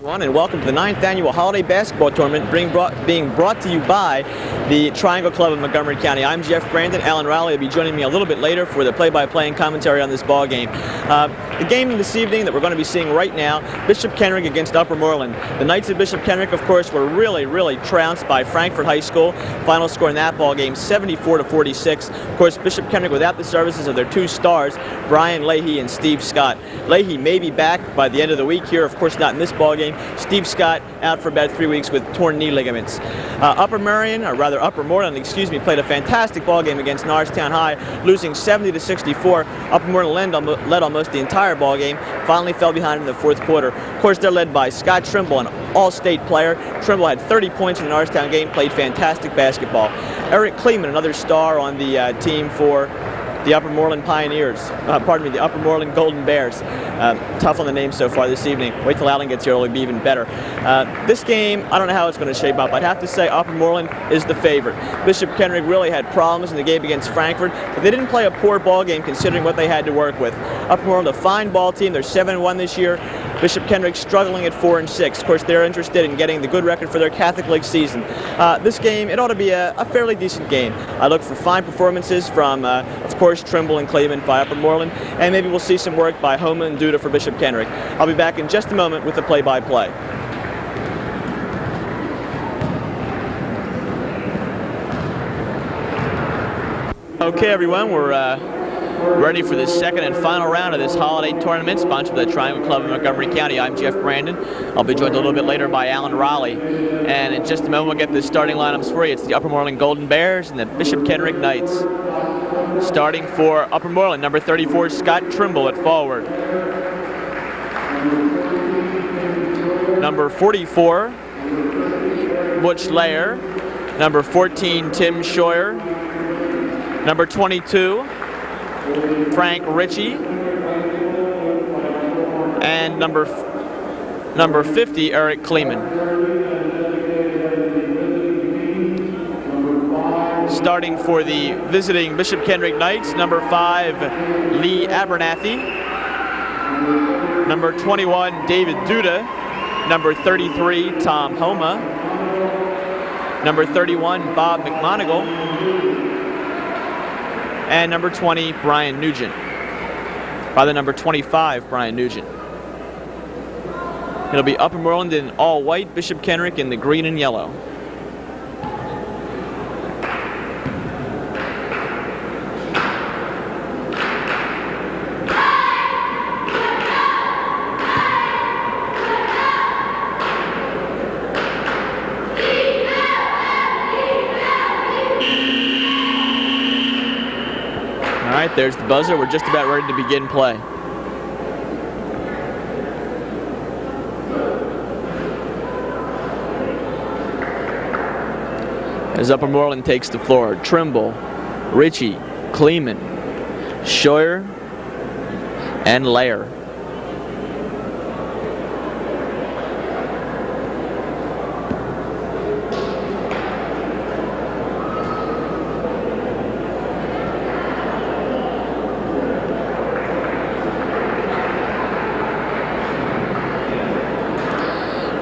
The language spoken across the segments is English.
everyone, and welcome to the 9th Annual Holiday Basketball Tournament being brought to you by the Triangle Club of Montgomery County. I'm Jeff Brandon. Alan Rowley will be joining me a little bit later for the play-by-play and commentary on this ball game. The game this evening that we're going to be seeing right now, Bishop Kendrick against Upper Moreland. The Knights of Bishop Kendrick, of course, were really trounced by Frankfort High School. Final score in that ball game, 74-46. Of course, Bishop Kendrick without the services of their two stars, Brian Leahy and Steve Scott. Leahy may be back by the end of the week here, of course not in this ball game. Steve Scott out for about 3 weeks with torn knee ligaments. Upper Merion, or rather Upper Moreland, played a fantastic ball game against Norristown High, losing 70-64. Upper Moreland led almost the entire ball game, finally fell behind in the fourth quarter. Of course, they're led by Scott Trimble, an all-state player. Trimble had 30 points in the Norristown game, played fantastic basketball. Eric Kleeman, another star on the team for the Upper Moreland Pioneers, the Upper Moreland Golden Bears. Tough on the name so far this evening. Wait till Alan gets here, it'll be even better. This game, I don't know how it's going to shape up. I'd have to say Upper Moreland is the favorite. Bishop Kendrick really had problems in the game against Frankfort, but they didn't play a poor ball game considering what they had to work with. Upper Moreland, a fine ball team. They're 7-1 this year. Bishop Kendrick struggling at 4-6. Of course, they're interested in getting the good record for their Catholic League season. This game, it ought to be a fairly decent game. I look for fine performances from, of course, Trimble and Cleveland by Upper Moreland, and maybe we'll see some work by Homa and Duda for Bishop Kendrick. I'll be back in just a moment with the play-by-play. Okay, everyone, we're ready for the second and final round of this holiday tournament, sponsored by the Triangle Club of Montgomery County. I'm Jeff Brandon. I'll be joined a little bit later by Alan Rowley. And in just a moment, we'll get the starting lineups for you. It's the Upper Moreland Golden Bears and the Bishop Kendrick Knights. Starting for Upper Moreland, number 34, Scott Trimble at forward. Number 44, Butch Lair. Number 14, Tim Scheuer. Number 22, Frank Ritchie, and number 50, Eric Kleeman. Starting for the visiting Bishop Kendrick Knights, number 5, Lee Abernathy, number 21, David Duda, number 33, Tom Homa, number 31, Bob McMonigal, and number 20, Brian Nugent. By the number 25, Brian Nugent. It'll be Upper Moreland in all white, Bishop Kendrick in the green and yellow. All right, there's the buzzer. We're just about ready to begin play. As Upper Moreland takes the floor, Trimble, Ritchie, Kleeman, Scheuer, and Lair.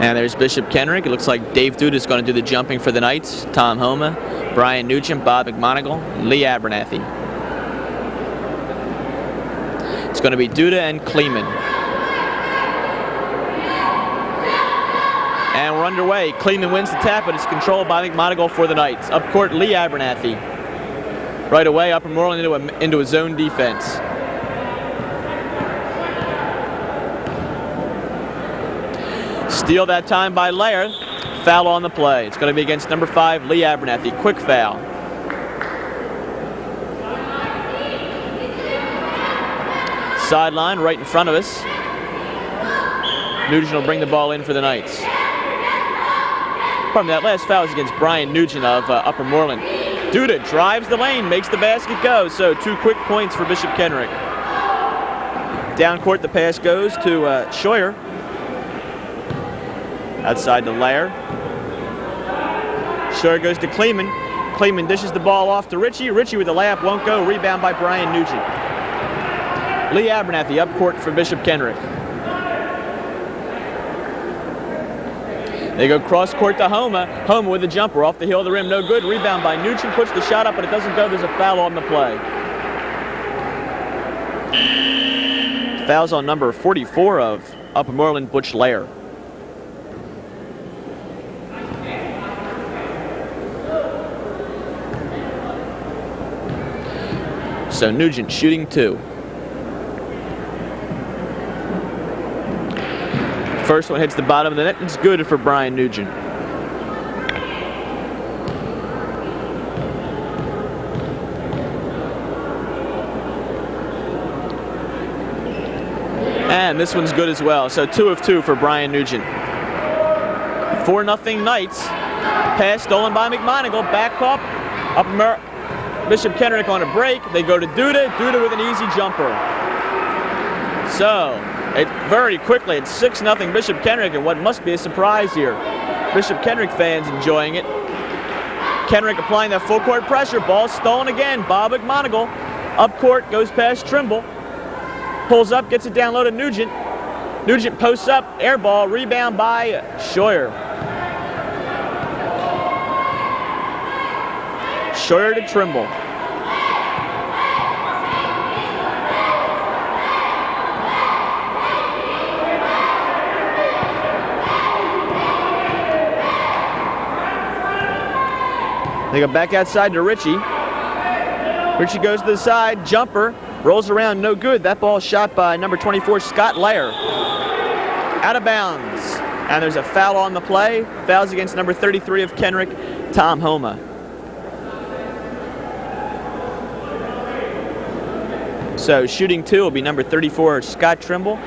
And there's Bishop Kendrick. It looks like Dave Duda is going to do the jumping for the Knights. Tom Homa, Brian Nugent, Bob McMonigal, Lee Abernathy. It's going to be Duda and Kleeman. And we're underway. Kleeman wins the tap, but it's controlled by McMonigal for the Knights. Up court, Lee Abernathy. Right away, Upper Moreland into a zone defense. Steal that time by Lair. Foul on the play. It's going to be against number 5, Lee Abernathy. Quick foul. Sideline right in front of us. Nugent will bring the ball in for the Knights. Pardon me, that last foul is against Brian Nugent of Upper Moreland. Duda drives the lane, makes the basket go. So 2 quick points for Bishop Kendrick. Down court, the pass goes to Scheuer. Outside to Lair. Scheuer goes to Kleeman. Kleeman dishes the ball off to Ritchie. Ritchie with the layup won't go. Rebound by Brian Nugent. Lee Abernathy up court for Bishop Kendrick. They go cross court to Homa. Homa with a jumper off the heel of the rim. No good. Rebound by Nugent. Puts the shot up, but it doesn't go. There's a foul on the play. Fouls on number 44 of Upper Moreland, Butch Lair. So Nugent shooting 2. First one hits the bottom of the net. It's good for Brian Nugent. And this one's good as well. So 2 of 2 for Brian Nugent. 4-0 Knights. Pass stolen by McMonigle. Back up. Bishop Kendrick on a break. They go to Duda. Duda with an easy jumper. So very quickly, it's 6-0 Bishop Kendrick, and what must be a surprise here. Bishop Kendrick fans enjoying it. Kendrick applying that full court pressure. Ball stolen again. Bob McMonigle. Up court, goes past Trimble. Pulls up, gets it down low to Nugent. Nugent posts up, air ball, rebound by Scheuer. Scheuer to Trimble. They go back outside to Richie. Richie goes to the side, jumper, rolls around, no good. That ball shot by number 24, Scott Lair. Out of bounds. And there's a foul on the play. Fouls against number 33 of Kendrick, Tom Homa. So shooting 2 will be number 34, Scott Trimble,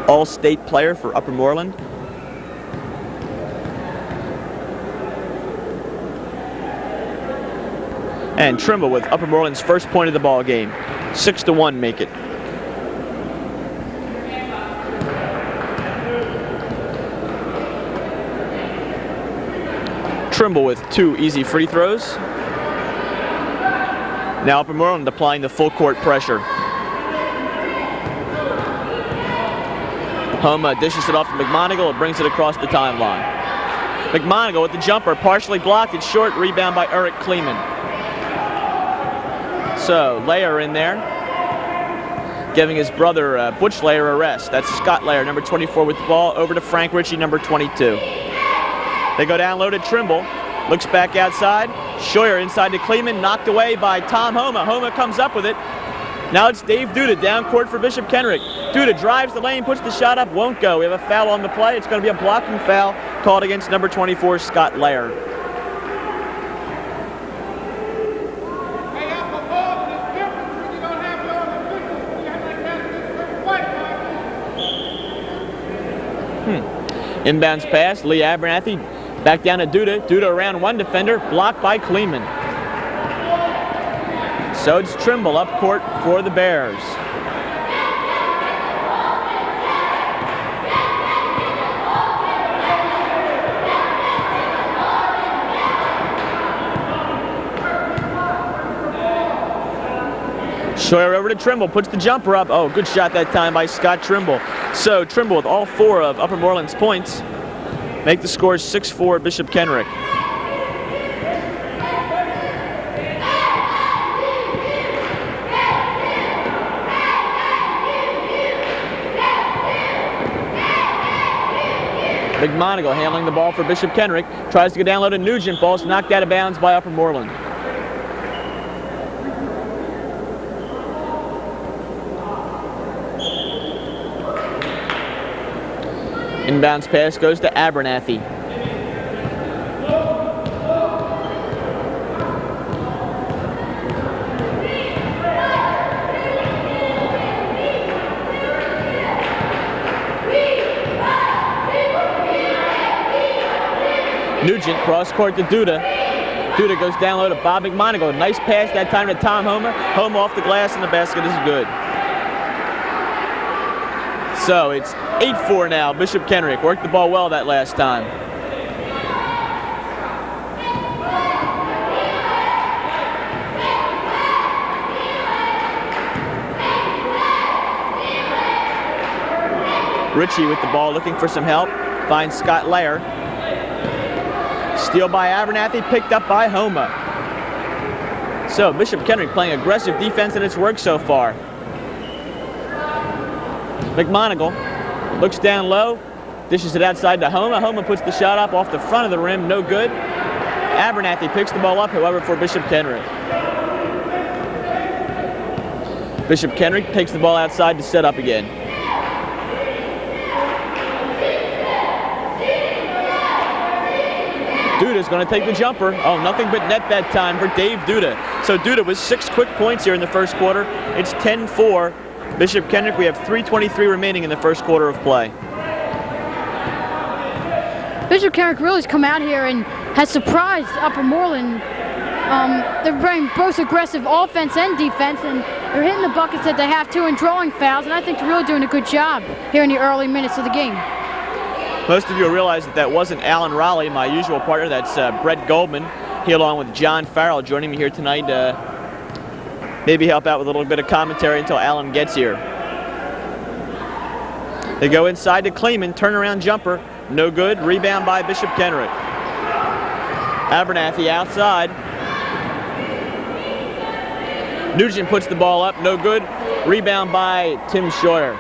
all-state player for Upper Moreland. And Trimble with Upper Moreland's first point of the ball game. 6-1 make it. Trimble with 2 easy free throws. Now Upper Moreland applying the full court pressure. Homa dishes it off to McMonigle. It brings it across the timeline. McMonigle with the jumper, partially blocked. It's short. Rebound by Eric Kleeman. So Lair in there, giving his brother Butch Lair a rest. That's Scott Lair, number 24 with the ball. Over to Frank Ritchie, number 22. They go down low to Trimble. Looks back outside. Scheuer inside to Kleeman, knocked away by Tom Homa. Homa comes up with it. Now it's Dave Duda, down court for Bishop Kendrick. Duda drives the lane, puts the shot up, won't go. We have a foul on the play. It's going to be a blocking foul called against number 24, Scott Lair. Inbounds pass, Lee Abernathy back down to Duda. Duda around one defender, blocked by Kleeman. So it's Trimble up court for the Bears. Scheuer over to Trimble, puts the jumper up. Oh, good shot that time by Scott Trimble. So Trimble with all 4 of Upper Moreland's points make the score 6-4 Bishop Kendrick. McMonigle handling the ball for Bishop Kendrick. Tries to go down low to Nugent. Ball's knocked out of bounds by Upper Moreland. Inbounds pass goes to Abernathy. Nugent cross court to Duda. Duda goes down low to Bob McMonigle. Nice pass that time to Tom Homa. Homa off the glass and the basket is good. So it's 8-4 now. Bishop Kendrick worked the ball well that last time. Ritchie with the ball looking for some help. Finds Scott Lair. Steal by Abernathy, picked up by Homa. So Bishop Kendrick playing aggressive defense, and it's worked so far. McMonigle looks down low, dishes it outside to Homa. Homa puts the shot up off the front of the rim, no good. Abernathy picks the ball up, however, for Bishop Kendrick. Bishop Kendrick takes the ball outside to set up again. Duda's going to take the jumper. Oh, nothing but net that time for Dave Duda. So Duda with 6 quick points here in the first quarter. It's 10-4. Bishop Kendrick, we have 3:23 remaining in the first quarter of play. Bishop Kendrick really has come out here and has surprised Upper Moreland. They're playing both aggressive offense and defense, and they're hitting the buckets that they have to and drawing fouls, and I think they're really doing a good job here in the early minutes of the game. Most of you will realize that that wasn't Alan Raleigh, my usual partner. That's Brett Goldman. He, along with John Farrell, joining me here tonight to maybe help out with a little bit of commentary until Alan gets here. They go inside to Kleeman, turnaround jumper, no good. Rebound by Bishop Kendrick. Abernathy outside. Nugent puts the ball up, no good. Rebound by Tim Scheuer.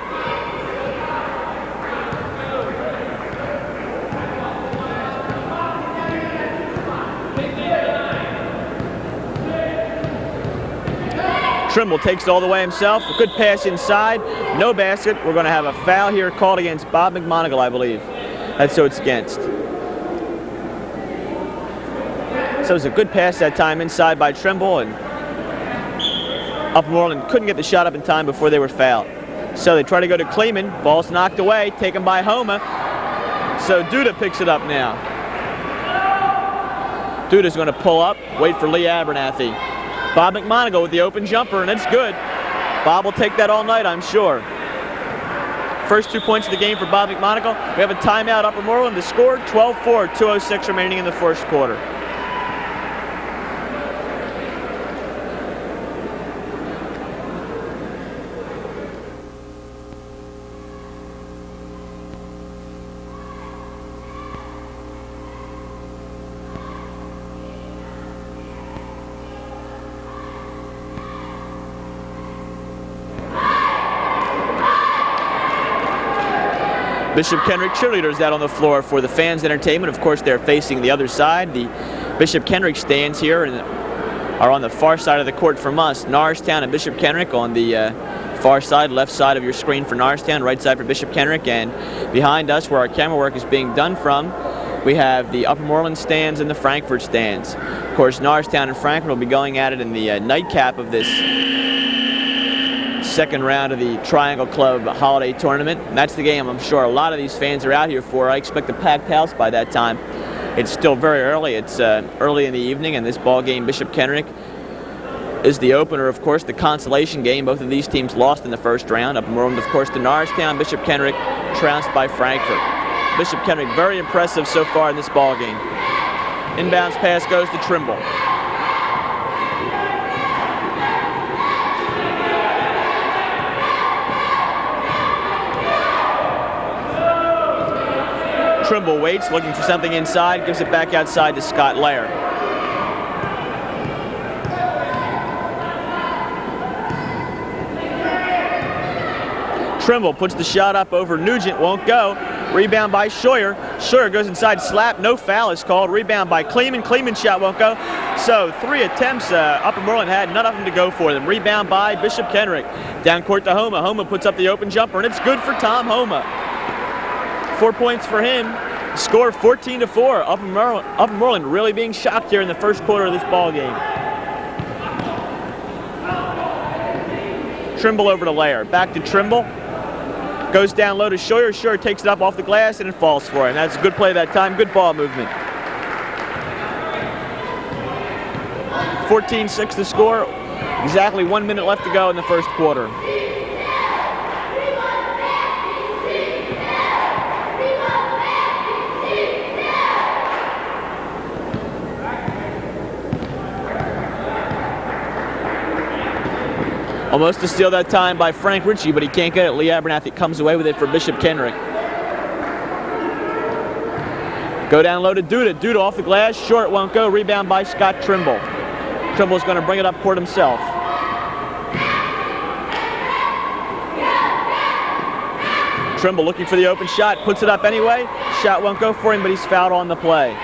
Trimble takes it all the way himself. A good pass inside. No basket. We're going to have a foul here called against Bob McMonigle, I believe. That's who it's against. So it was a good pass that time inside by Trimble, and Upper Moreland couldn't get the shot up in time before they were fouled. So they try to go to Kleeman. Ball's knocked away, taken by Homa. So Duda picks it up now. Duda's going to pull up, wait for Lee Abernathy. Bob McMonigle with the open jumper, and it's good. Bob will take that all night, I'm sure. First 2 points of the game for Bob McMonigle. We have a timeout, Upper Moreland. The score, 12-4, 2:06 remaining in the first quarter. Bishop Kendrick cheerleaders out on the floor for the fans' entertainment. Of course, they're facing the other side. The Bishop Kendrick stands here and are on the far side of the court from us. Norristown and Bishop Kendrick on the far side, left side of your screen for Norristown, right side for Bishop Kendrick. And behind us, where our camera work is being done from, we have the Upper Moreland stands and the Frankfurt stands. Of course, Norristown and Frankfurt will be going at it in the nightcap of this second round of the Triangle Club Holiday Tournament. And that's the game I'm sure a lot of these fans are out here for. I expect a packed house by that time. It's still very early. It's early in the evening, and this ball game, Bishop Kendrick, is the opener, of course, the consolation game. Both of these teams lost in the first round. Upper Moreland, of course, to Norristown. Bishop Kendrick trounced by Frankfurt. Bishop Kendrick very impressive so far in this ball game. Inbounds pass goes to Trimble. Trimble waits, looking for something inside, gives it back outside to Scott Lair. Trimble puts the shot up over Nugent, won't go. Rebound by Scheuer. Scheuer goes inside, slap, no foul is called. Rebound by Kleeman. Kleeman's shot won't go. So 3 attempts Upper Moreland had, none of them to go for them. Rebound by Bishop Kendrick. Down court to Homa. Homa puts up the open jumper, and it's good for Tom Homa. 4 points for him. Score 14-4. Upper Moreland really being shocked here in the first quarter of this ball game. Trimble over to Lair. Back to Trimble. Goes down low to Scheuer. Scheuer takes it up off the glass, and it falls for him. That's a good play that time. Good ball movement. 14-6 the score. Exactly 1 minute left to go in the first quarter. Almost a steal that time by Frank Ritchie, but he can't get it. Lee Abernathy comes away with it for Bishop Kendrick. Go down low to Duda. Duda off the glass, short, won't go. Rebound by Scott Trimble. Trimble's going to bring it up court himself. Trimble looking for the open shot, puts it up anyway. Shot won't go for him, but he's fouled on the play.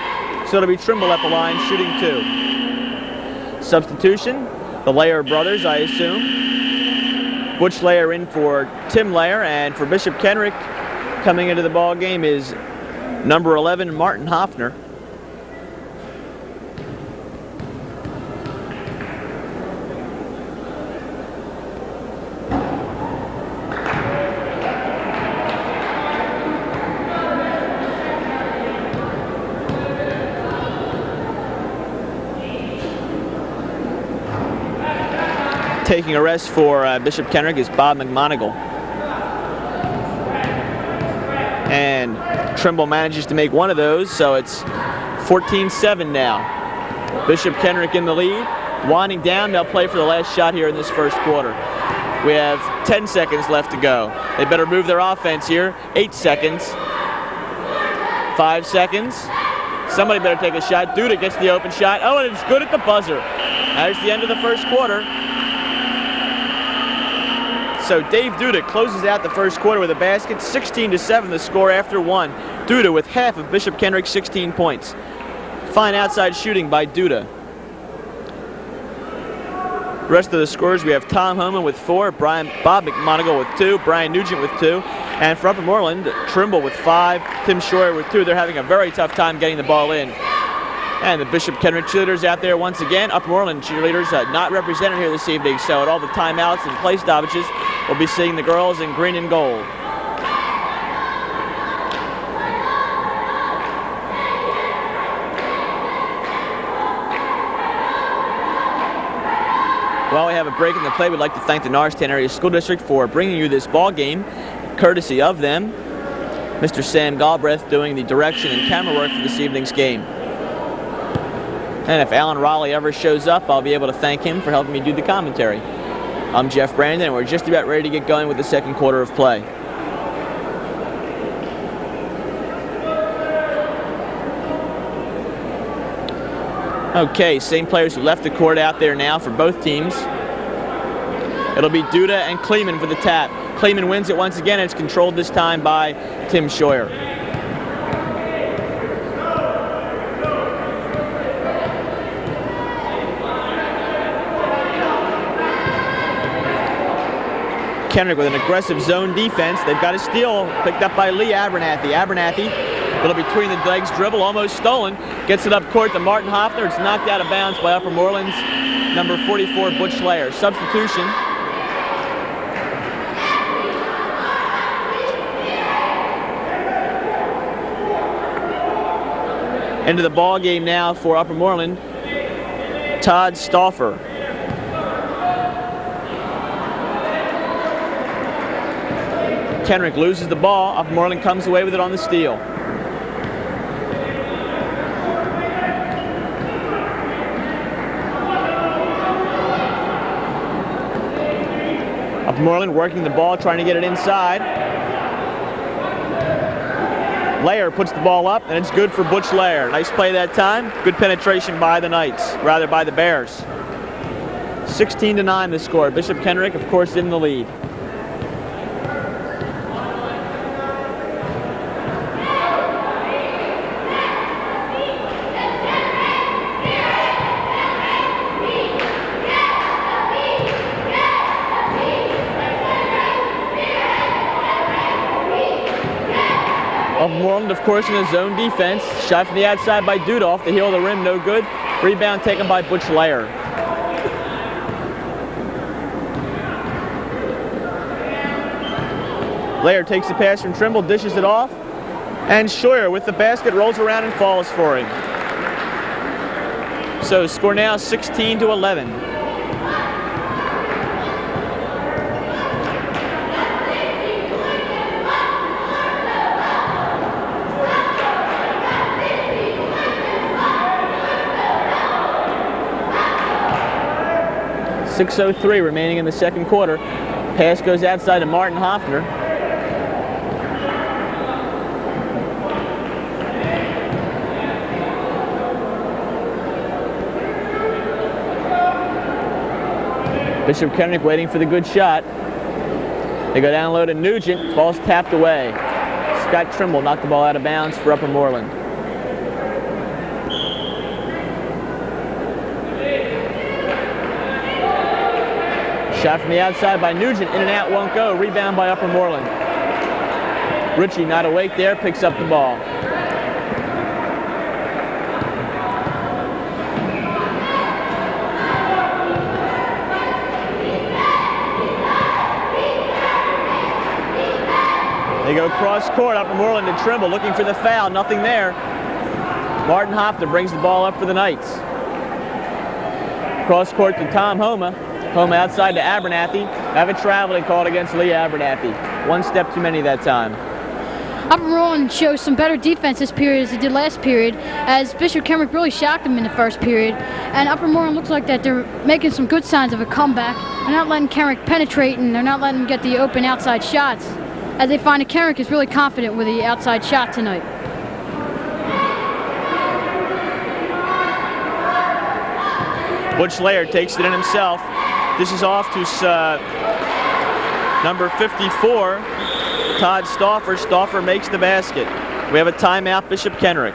So it'll be Trimble at the line, shooting 2. Substitution, the Layer brothers, I assume. Butch Layer in for Tim Layer, and for Bishop Kendrick, coming into the ball game is number 11, Martin Hoffner. Taking a rest for Bishop Kendrick is Bob McMonigal. And Trimble manages to make one of those, so it's 14-7 now. Bishop Kendrick in the lead. Winding down, they'll play for the last shot here in this first quarter. We have 10 seconds left to go. They better move their offense here. 8 seconds. 5 seconds. Somebody better take a shot. Duda gets the open shot. Oh, and it's good at the buzzer. There's the end of the first quarter. So Dave Duda closes out the first quarter with a basket. 16-7 the score after 1. Duda with half of Bishop Kendrick's 16 points. Fine outside shooting by Duda. The rest of the scorers, we have Tom Homan with 4, Bob McMonigal with 2, Brian Nugent with 2, and for Upper Moreland, Trimble with 5, Tim Schroyer with 2. They're having a very tough time getting the ball in. And the Bishop Kendrick cheerleaders out there once again. Upper Moreland cheerleaders not represented here this evening, so at all the timeouts and play stoppages, we'll be seeing the girls in green and gold. While we have a break in the play, we'd like to thank the Norristown Area School District for bringing you this ball game, courtesy of them. Mr. Sam Galbraith doing the direction and camera work for this evening's game. And if Alan Raleigh ever shows up, I'll be able to thank him for helping me do the commentary. I'm Jeff Brandon, and we're just about ready to get going with the second quarter of play. Okay, same players who left the court out there now for both teams. It'll be Duda and Kleeman for the tap. Kleeman wins it once again, and it's controlled this time by Tim Schroyer. Kendrick with an aggressive zone defense. They've got a steal picked up by Lee Abernathy. Abernathy, little between the legs dribble, almost stolen. Gets it up court to Martin Hoffner. It's knocked out of bounds by Upper Moreland's number 44, Butch Layer. Substitution. Into the ball game now for Upper Moreland, Todd Stauffer. Kendrick loses the ball. Upper Moreland comes away with it on the steal. Upper Moreland working the ball, trying to get it inside. Layer puts the ball up, and it's good for Butch Layer. Nice play that time. Good penetration by the Knights, rather by the Bears. 16-9 the score. Bishop Kendrick, of course, in the lead. Moreland, of course, in his zone defense. Shot from the outside by Duda off the heel of the rim, no good. Rebound taken by Butch Layer. Layer takes the pass from Trimble, dishes it off, and Schroyer with the basket rolls around and falls for him. So score now 16-11. .6:03 remaining in the second quarter. Pass goes outside to Martin Hoffner. Bishop Kendrick waiting for the good shot. They go down low to Nugent. Ball's tapped away. Scott Trimble knocked the ball out of bounds for Upper Moreland. Shot from the outside by Nugent. In and out, won't go. Rebound by Upper Moreland. Ritchie not awake there, picks up the ball. They go cross court, Upper Moreland to Trimble, looking for the foul, nothing there. Martin Hopner brings the ball up for the Knights. Cross court to Tom Homa. Homa outside to Abernathy. Have a traveling called against Lee Abernathy. One step too many that time. Upper Moreland shows some better defense this period as it did last period, as Bishop Kendrick really shocked them in the first period. And Upper Moreland looks like that they're making some good signs of a comeback. They're not letting Kendrick penetrate, and they're not letting him get the open outside shots, as they find that Kendrick is really confident with the outside shot tonight. Butch Laird takes it in himself. This is off to number 54, Todd Stauffer. Stauffer makes the basket. We have a timeout, Bishop Kendrick.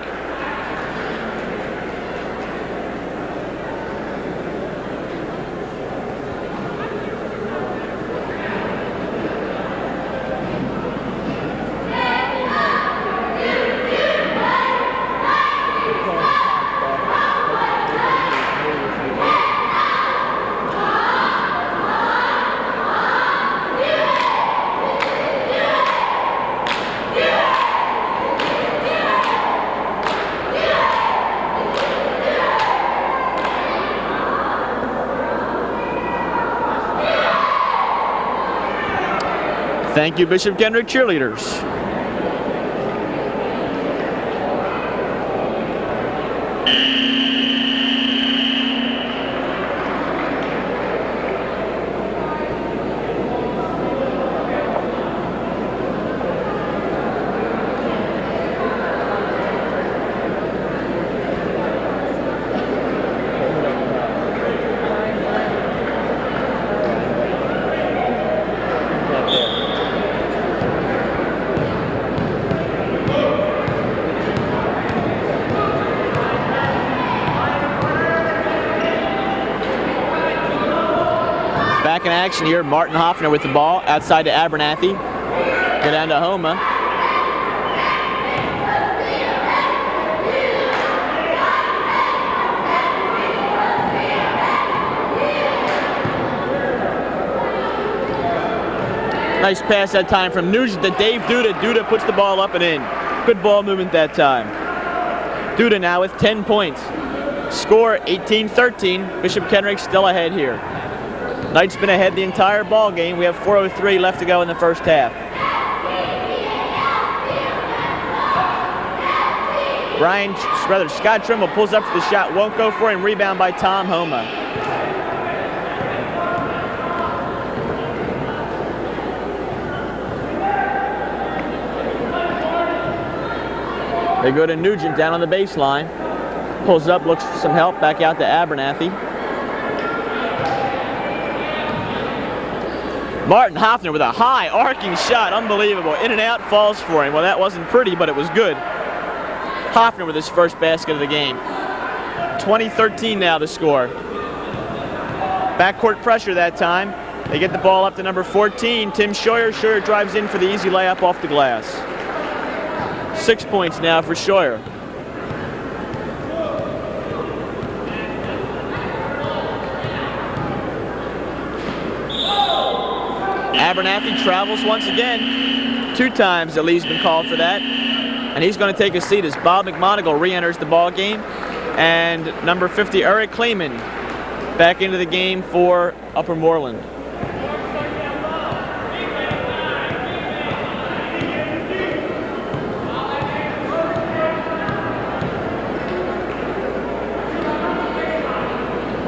Thank you, Bishop Kendrick cheerleaders. Back in action here, Martin Hopner with the ball, outside to Abernathy. Go down to Homa. Nice pass that time from Nugent to Dave Duda. Duda puts the ball up and in. Good ball movement that time. Duda now with 10 points. Score 18-13. Bishop Kendrick still ahead here. Knights been ahead the entire ball game. We have 4:03 left to go in the first half. Scott Trimble pulls up for the shot, won't go for it, and rebound by Tom Homa. They go to Nugent down on the baseline. Pulls up, looks for some help, back out to Abernathy. Martin Hopner with a high arcing shot, unbelievable. In and out, falls for him. Well, that wasn't pretty, but it was good. Hopner with his first basket of the game. 20-13 now the score. Backcourt pressure that time. They get the ball up to number 14, Tim Scheuer. Scheuer drives in for the easy layup off the glass. 6 points now for Scheuer. Abernathy travels once again. 2 times that Lee's been called for that. And he's going to take a seat as Bob McMonigal re-enters the ball game. And number 50, Eric Kleeman, back into the game for Upper Moreland.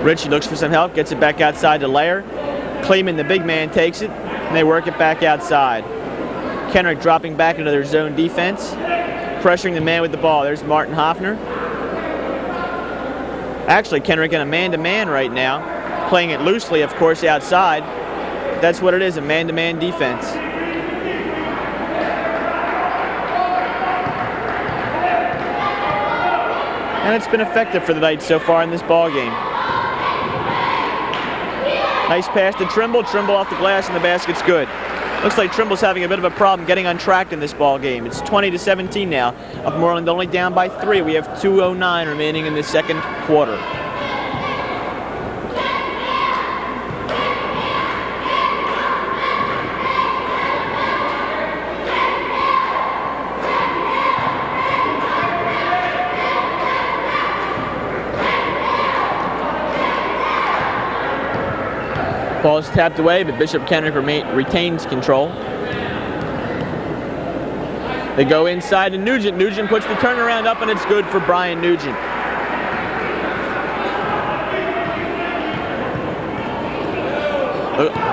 Ritchie looks for some help, gets it back outside to Lair. Kleeman, the big man, takes it, and they work it back outside. Kendrick dropping back into their zone defense, pressuring the man with the ball. There's Martin Hopner. Actually, Kendrick in a man-to-man right now. playing it loosely, of course, outside. That's what it is, a man-to-man defense. And it's been effective for the Knights so far in this ball game. Nice pass to Trimble. Trimble off the glass and the basket's good. Looks like Trimble's having a bit of a problem getting on track in this ball game. It's 20-17 now. Uppermoreland only down by 3. We have 2:09 remaining in the second quarter. Ball is tapped away, but Bishop Kendrick retains control. They go inside to Nugent. Nugent puts the turnaround up, and it's good for Brian Nugent.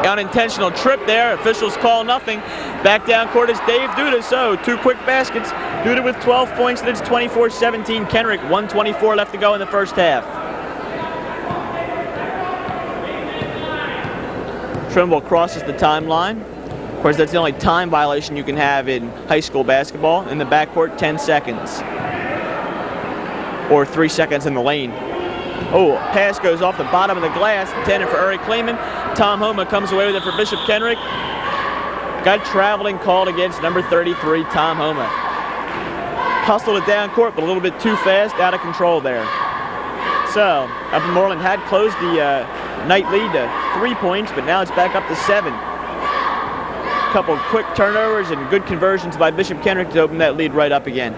Unintentional trip there. Officials call nothing. Back down court is Dave Duda. So 2 quick baskets. Duda with 12 points, and it's 24-17. Kendrick, 1:24 left to go in the first half. Trimble crosses the timeline. Of course, that's the only time violation you can have in high school basketball. In the backcourt, 10 seconds. Or 3 seconds in the lane. Oh, pass goes off the bottom of the glass. Intended for Eric Klayman. Tom Homa comes away with it for Bishop Kendrick. Got traveling called against number 33, Tom Homa. Hustled it down court, but a little bit too fast, out of control there. So, Uppermoreland had closed the Knight lead to 3 points, but now it's back up to 7. A couple quick turnovers and good conversions by Bishop Kendrick to open that lead right up again.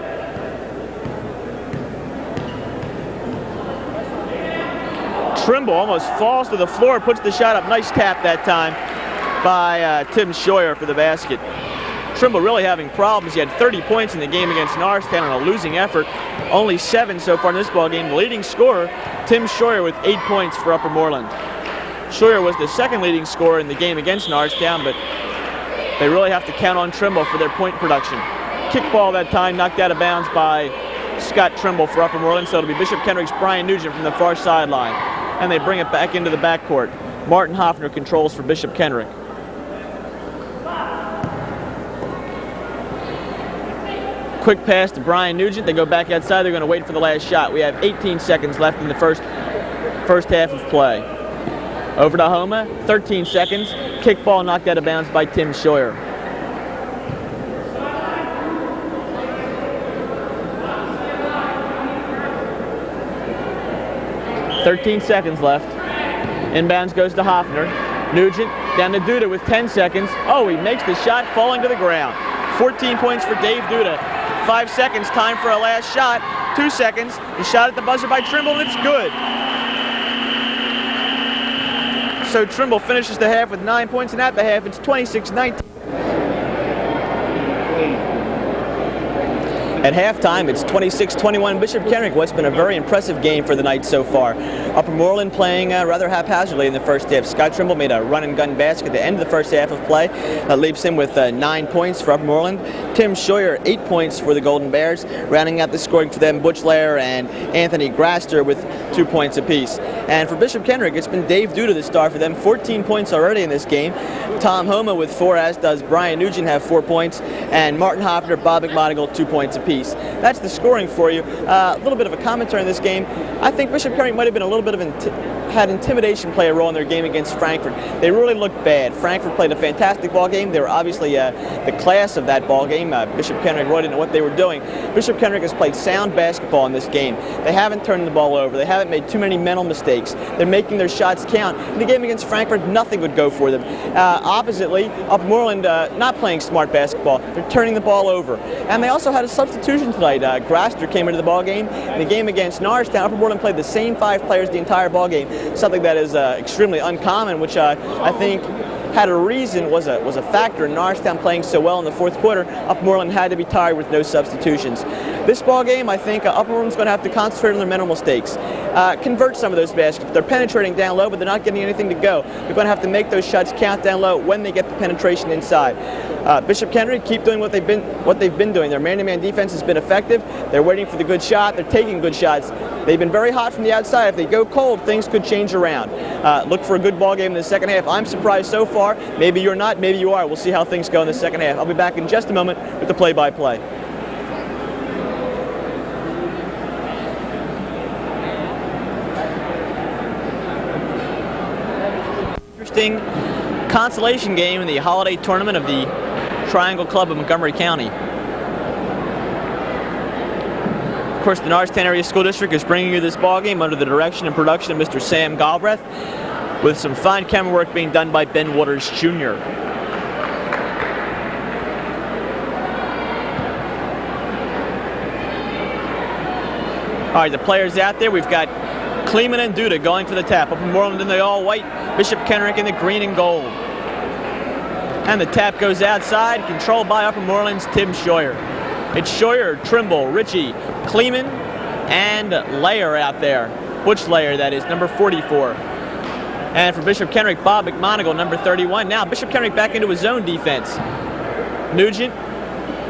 Trimble almost falls to the floor, puts the shot up. Nice tap that time by Tim Scheuer for the basket. Trimble really having problems. He had 30 points in the game against Norristown on a losing effort. Only 7 so far in this ball game. The leading scorer, Tim Scheuer, with 8 points for Uppermoreland. Scheuer was the second leading scorer in the game against Norristown, but they really have to count on Trimble for their point production. Kickball that time, knocked out of bounds by Scott Trimble for Uppermoreland, so it'll be Bishop Kendrick's Brian Nugent from the far sideline. And they bring it back into the backcourt. Martin Hoffner controls for Bishop Kendrick. Quick pass to Brian Nugent. They go back outside. They're going to wait for the last shot. We have 18 seconds left in the first half of play. Over to Homa. 13 seconds. Kickball knocked out of bounds by Tim Scheuer. .13 seconds left. Inbounds goes to Hoffner. Nugent down to Duda with 10 seconds. Oh, he makes the shot, falling to the ground. 14 points for Dave Duda. 5 seconds, time for a last shot. 2 seconds, the shot at the buzzer by Trimble, and it's good. So Trimble finishes the half with 9 points, and at the half it's 26-19. At halftime, it's 26-21 Bishop Kendrick. What's been a very impressive game for the Knights so far. Uppermoreland playing rather haphazardly in the first half. Scott Trimble made a run-and-gun basket at the end of the first half of play. That leaves him with 9 points for Uppermoreland. Tim Scheuer, 8 points for the Golden Bears. Rounding out the scoring for them, Butch Lair and Anthony Graster with 2 points apiece. And for Bishop Kendrick, it's been Dave Duda the star for them. 14 points already in this game. Tom Homa with 4, as does Brian Nugent, have 4 points. And Martin Hoffner, Bob McMonigal, 2 points apiece. That's the scoring for you. A little bit of a commentary in this game. I think Bishop Kendrick might have been a little bit of had intimidation play a role in their game against Frankfort. They really looked bad. Frankfort played a fantastic ball game. They were obviously the class of that ball game. Bishop Kendrick really didn't know what they were doing. Bishop Kendrick has played sound basketball in this game. They haven't turned the ball over. They haven't made too many mental mistakes. They're making their shots count. In the game against Frankfort, nothing would go for them. Oppositely, Uppermoreland not playing smart basketball. They're turning the ball over. And they also had a substitution tonight. Graster came into the ball game. In the game against Norristown, Uppermoreland played the same 5 players the entire ball game. Something that is extremely uncommon, which I think had a reason, was a factor in Norristown playing so well in the fourth quarter. Uppermoreland had to be tired with no substitutions. This ball game, I think Upper Moreland's going to have to concentrate on their mental mistakes. Convert some of those baskets. They're penetrating down low, but they're not getting anything to go. They're going to have to make those shots count down low when they get the penetration inside. Bishop Kendrick keep doing what they've been doing. Their man-to-man defense has been effective. They're waiting for the good shot. They're taking good shots. They've been very hot from the outside. If they go cold, things could change around. Look for a good ball game in the second half. I'm surprised so far. Maybe you're not. Maybe you are. We'll see how things go in the second half. I'll be back in just a moment with the play-by-play. Interesting consolation game in the holiday tournament of the Triangle Club of Montgomery County. Of course, the Norristown Area School District is bringing you this ball game under the direction and production of Mr. Sam Galbraith, with some fine camera work being done by Ben Waters Jr. All right, the players out there, we've got Kleeman and Duda going for the tap. Upper Moreland in the all-white, Bishop Kendrick in the green and gold. And the tap goes outside, controlled by Upper Moreland's Tim Scheuer. It's Scheuer, Trimble, Ritchie, Kleeman, and Layer out there. Butch Layer, that is, number 44. And for Bishop Kendrick, Bob McMonigal, number 31. Now Bishop Kendrick back into his zone defense. Nugent,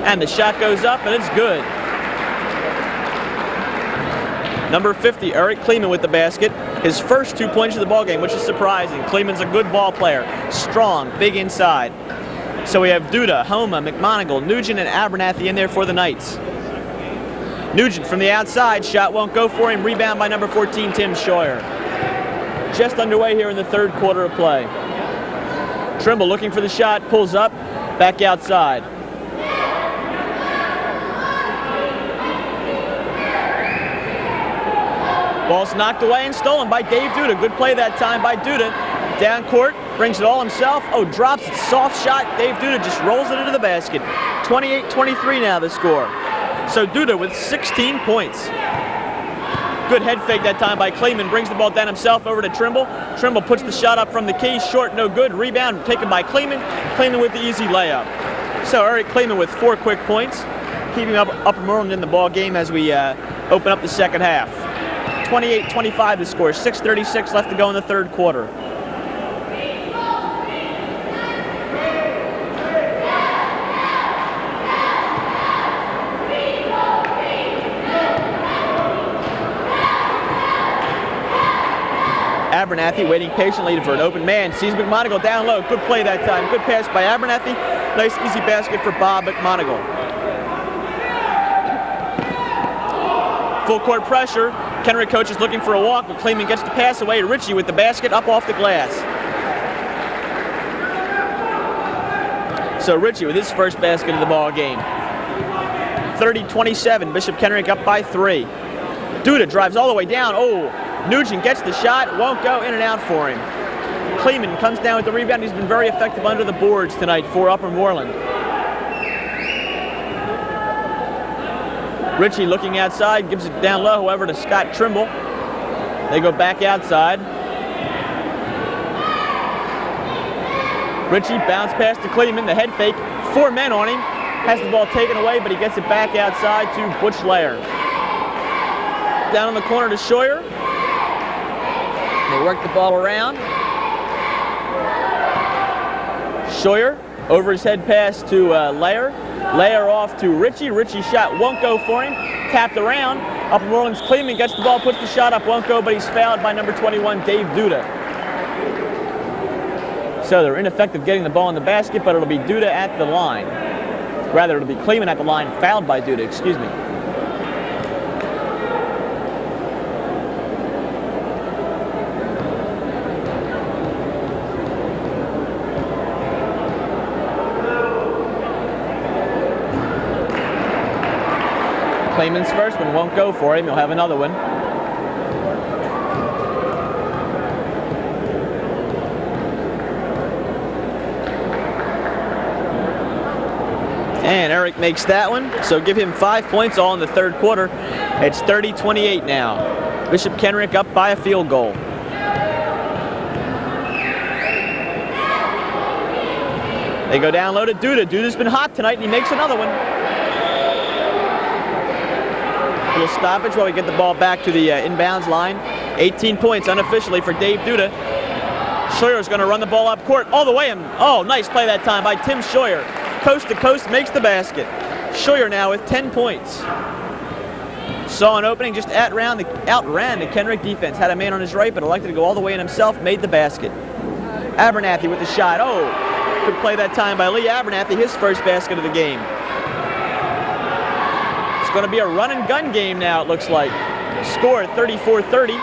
and the shot goes up, and it's good. Number 50, Eric Kleeman with the basket. His first 2 points of the ball game, which is surprising. Kleeman's a good ball player, strong, big inside. So we have Duda, Homa, McMonigal, Nugent, and Abernathy in there for the Knights. Nugent from the outside, shot won't go for him. Rebound by number 14, Tim Scheuer. Just underway here in the third quarter of play. Trimble looking for the shot, pulls up, back outside. Ball's knocked away and stolen by Dave Duda. Good play that time by Duda. Down court, brings it all himself. Oh, drops it, soft shot. Dave Duda just rolls it into the basket. 28-23 now the score. So Duda with 16 points. Good head fake that time by Kleeman. Brings the ball down himself over to Trimble. Trimble puts the shot up from the key. Short, no good. Rebound taken by Kleeman. Kleeman with the easy layup. So Eric Kleeman with 4 quick points, keeping up Upper Moreland in the ball game as we open up the second half. 28-25 the score. 6:36 left to go in the third quarter. Abernathy waiting patiently for an open man. Sees McMonigal down low. Good play that time. Good pass by Abernathy. Nice easy basket for Bob McMonigal. Full court pressure. Kendrick coach is looking for a walk, but Kleeman gets the pass away. Ritchie with the basket up off the glass. So Ritchie with his first basket of the ball game. 30-27. Bishop Kendrick up by 3. Duda drives all the way down. Oh, Nugent gets the shot. Won't go. In and out for him. Kleeman comes down with the rebound. He's been very effective under the boards tonight for Upper Moreland. Ritchie looking outside, gives it down low, however, to Scott Trimble. They go back outside. Ritchie bounce pass to Kleeman, the head fake. 4 men on him. Has the ball taken away, but he gets it back outside to Butch Layer. Down in the corner to Scheuer. They work the ball around. Scheuer, over his head pass to Layer. Layer off to Ritchie. Ritchie's shot won't go for him. Tapped around. Upper Moreland's Kleeman gets the ball, puts the shot up, won't go, but he's fouled by number 21, Dave Duda. So they're ineffective getting the ball in the basket, but it'll be Duda at the line. Rather, it'll be Kleeman at the line, fouled by Duda, excuse me. Kleeman's first one won't go for him. He'll have another one. And Eric makes that one, so give him 5 points all in the third quarter. It's 30-28 now. Bishop Kendrick up by a field goal. They go down low to Duda. Duda's been hot tonight, and he makes another one. Little stoppage while we get the ball back to the inbounds line. 18 points unofficially for Dave Duda. Scheuer's going to run the ball up court all the way. Oh, nice play that time by Tim Scheuer. Coast to coast, makes the basket. Scheuer now with 10 points. Saw an opening, just outran the Kendrick defense. Had a man on his right, but elected to go all the way in himself, made the basket. Abernathy with the shot. Oh, good play that time by Lee Abernathy, his first basket of the game. It's going to be a run and gun game now, it looks like. Score 34-30.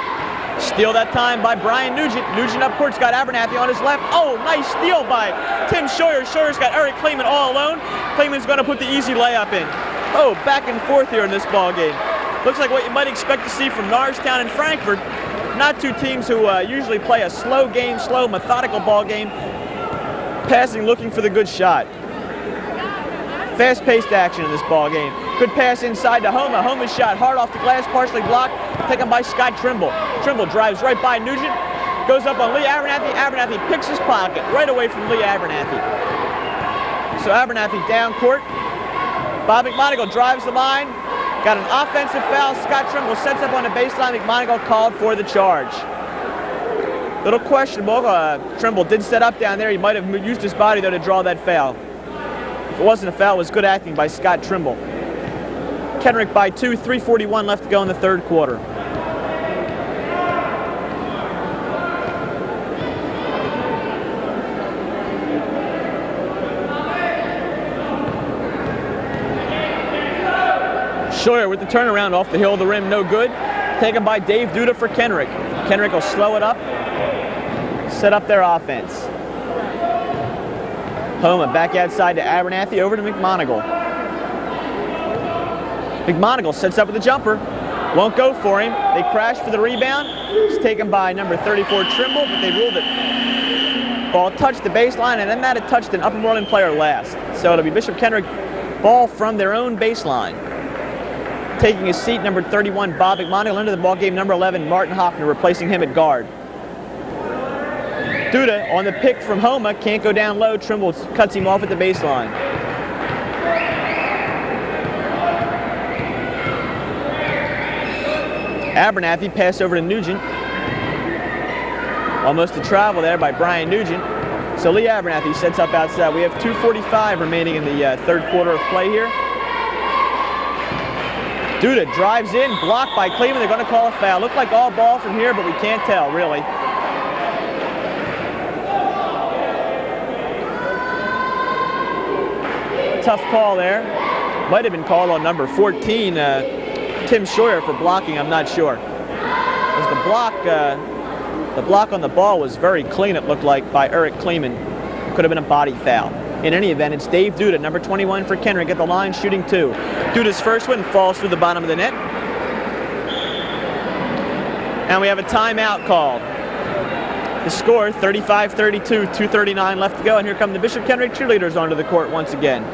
Steal that time by Brian Nugent. Nugent up court's got Abernathy on his left. Oh, nice steal by Tim Scheuer. Scheuer's got Eric Kleeman all alone. Kleeman's going to put the easy layup in. Oh, back and forth here in this ball game. Looks like what you might expect to see from Norristown and Frankfort. Not two teams who usually play a slow game, slow, methodical ball game. Passing, looking for the good shot. Fast-paced action in this ball game. Good pass inside to Homa. Homa's shot hard off the glass, partially blocked. Taken by Scott Trimble. Trimble drives right by Nugent. Goes up on Lee Abernathy. Abernathy picks his pocket right away from Lee Abernathy. So Abernathy down court. Bob McMonagle drives the line. Got an offensive foul. Scott Trimble sets up on the baseline. McMonagle called for the charge. Little questionable. Trimble did set up down there. He might have used his body, though, to draw that foul. If it wasn't a foul, it was good acting by Scott Trimble. Kendrick by 2, 3:41 left to go in the third quarter. Scheuer with the turnaround off the hill of the rim, no good. Taken by Dave Duda for Kendrick. Kendrick will slow it up, set up their offense. Homa back outside to Abernathy, over to McMonagle. McMonagle sets up with a jumper. Won't go for him. They crash for the rebound. It's taken by number 34 Trimble, but they ruled it. Ball touched the baseline, and then that had touched an Upper Moreland player last. So it'll be Bishop Kendrick ball from their own baseline. Taking his seat, number 31, Bob McMonagle. Into the ball game, number 11, Martin Hoffner, replacing him at guard. Duda on the pick from Homa, can't go down low. Trimble cuts him off at the baseline. Abernathy passed over to Nugent. Almost a travel there by Brian Nugent. So Lee Abernathy sets up outside. We have 2:45 remaining in the third quarter of play here. Duda drives in, blocked by Kleeman. They're going to call a foul. Looked like all ball from here, but we can't tell, really. Tough call there. Might have been called on number 14, Tim Scheuer, for blocking. I'm not sure. Because the block on the ball was very clean, it looked like, by Eric Kleeman. Could have been a body foul. In any event, it's Dave Duda, number 21 for Kendrick, at the line, shooting 2. Duda's first one falls through the bottom of the net. And we have a timeout called. The score, 35-32, 2:39 left to go. And here come the Bishop Kendrick cheerleaders onto the court once again.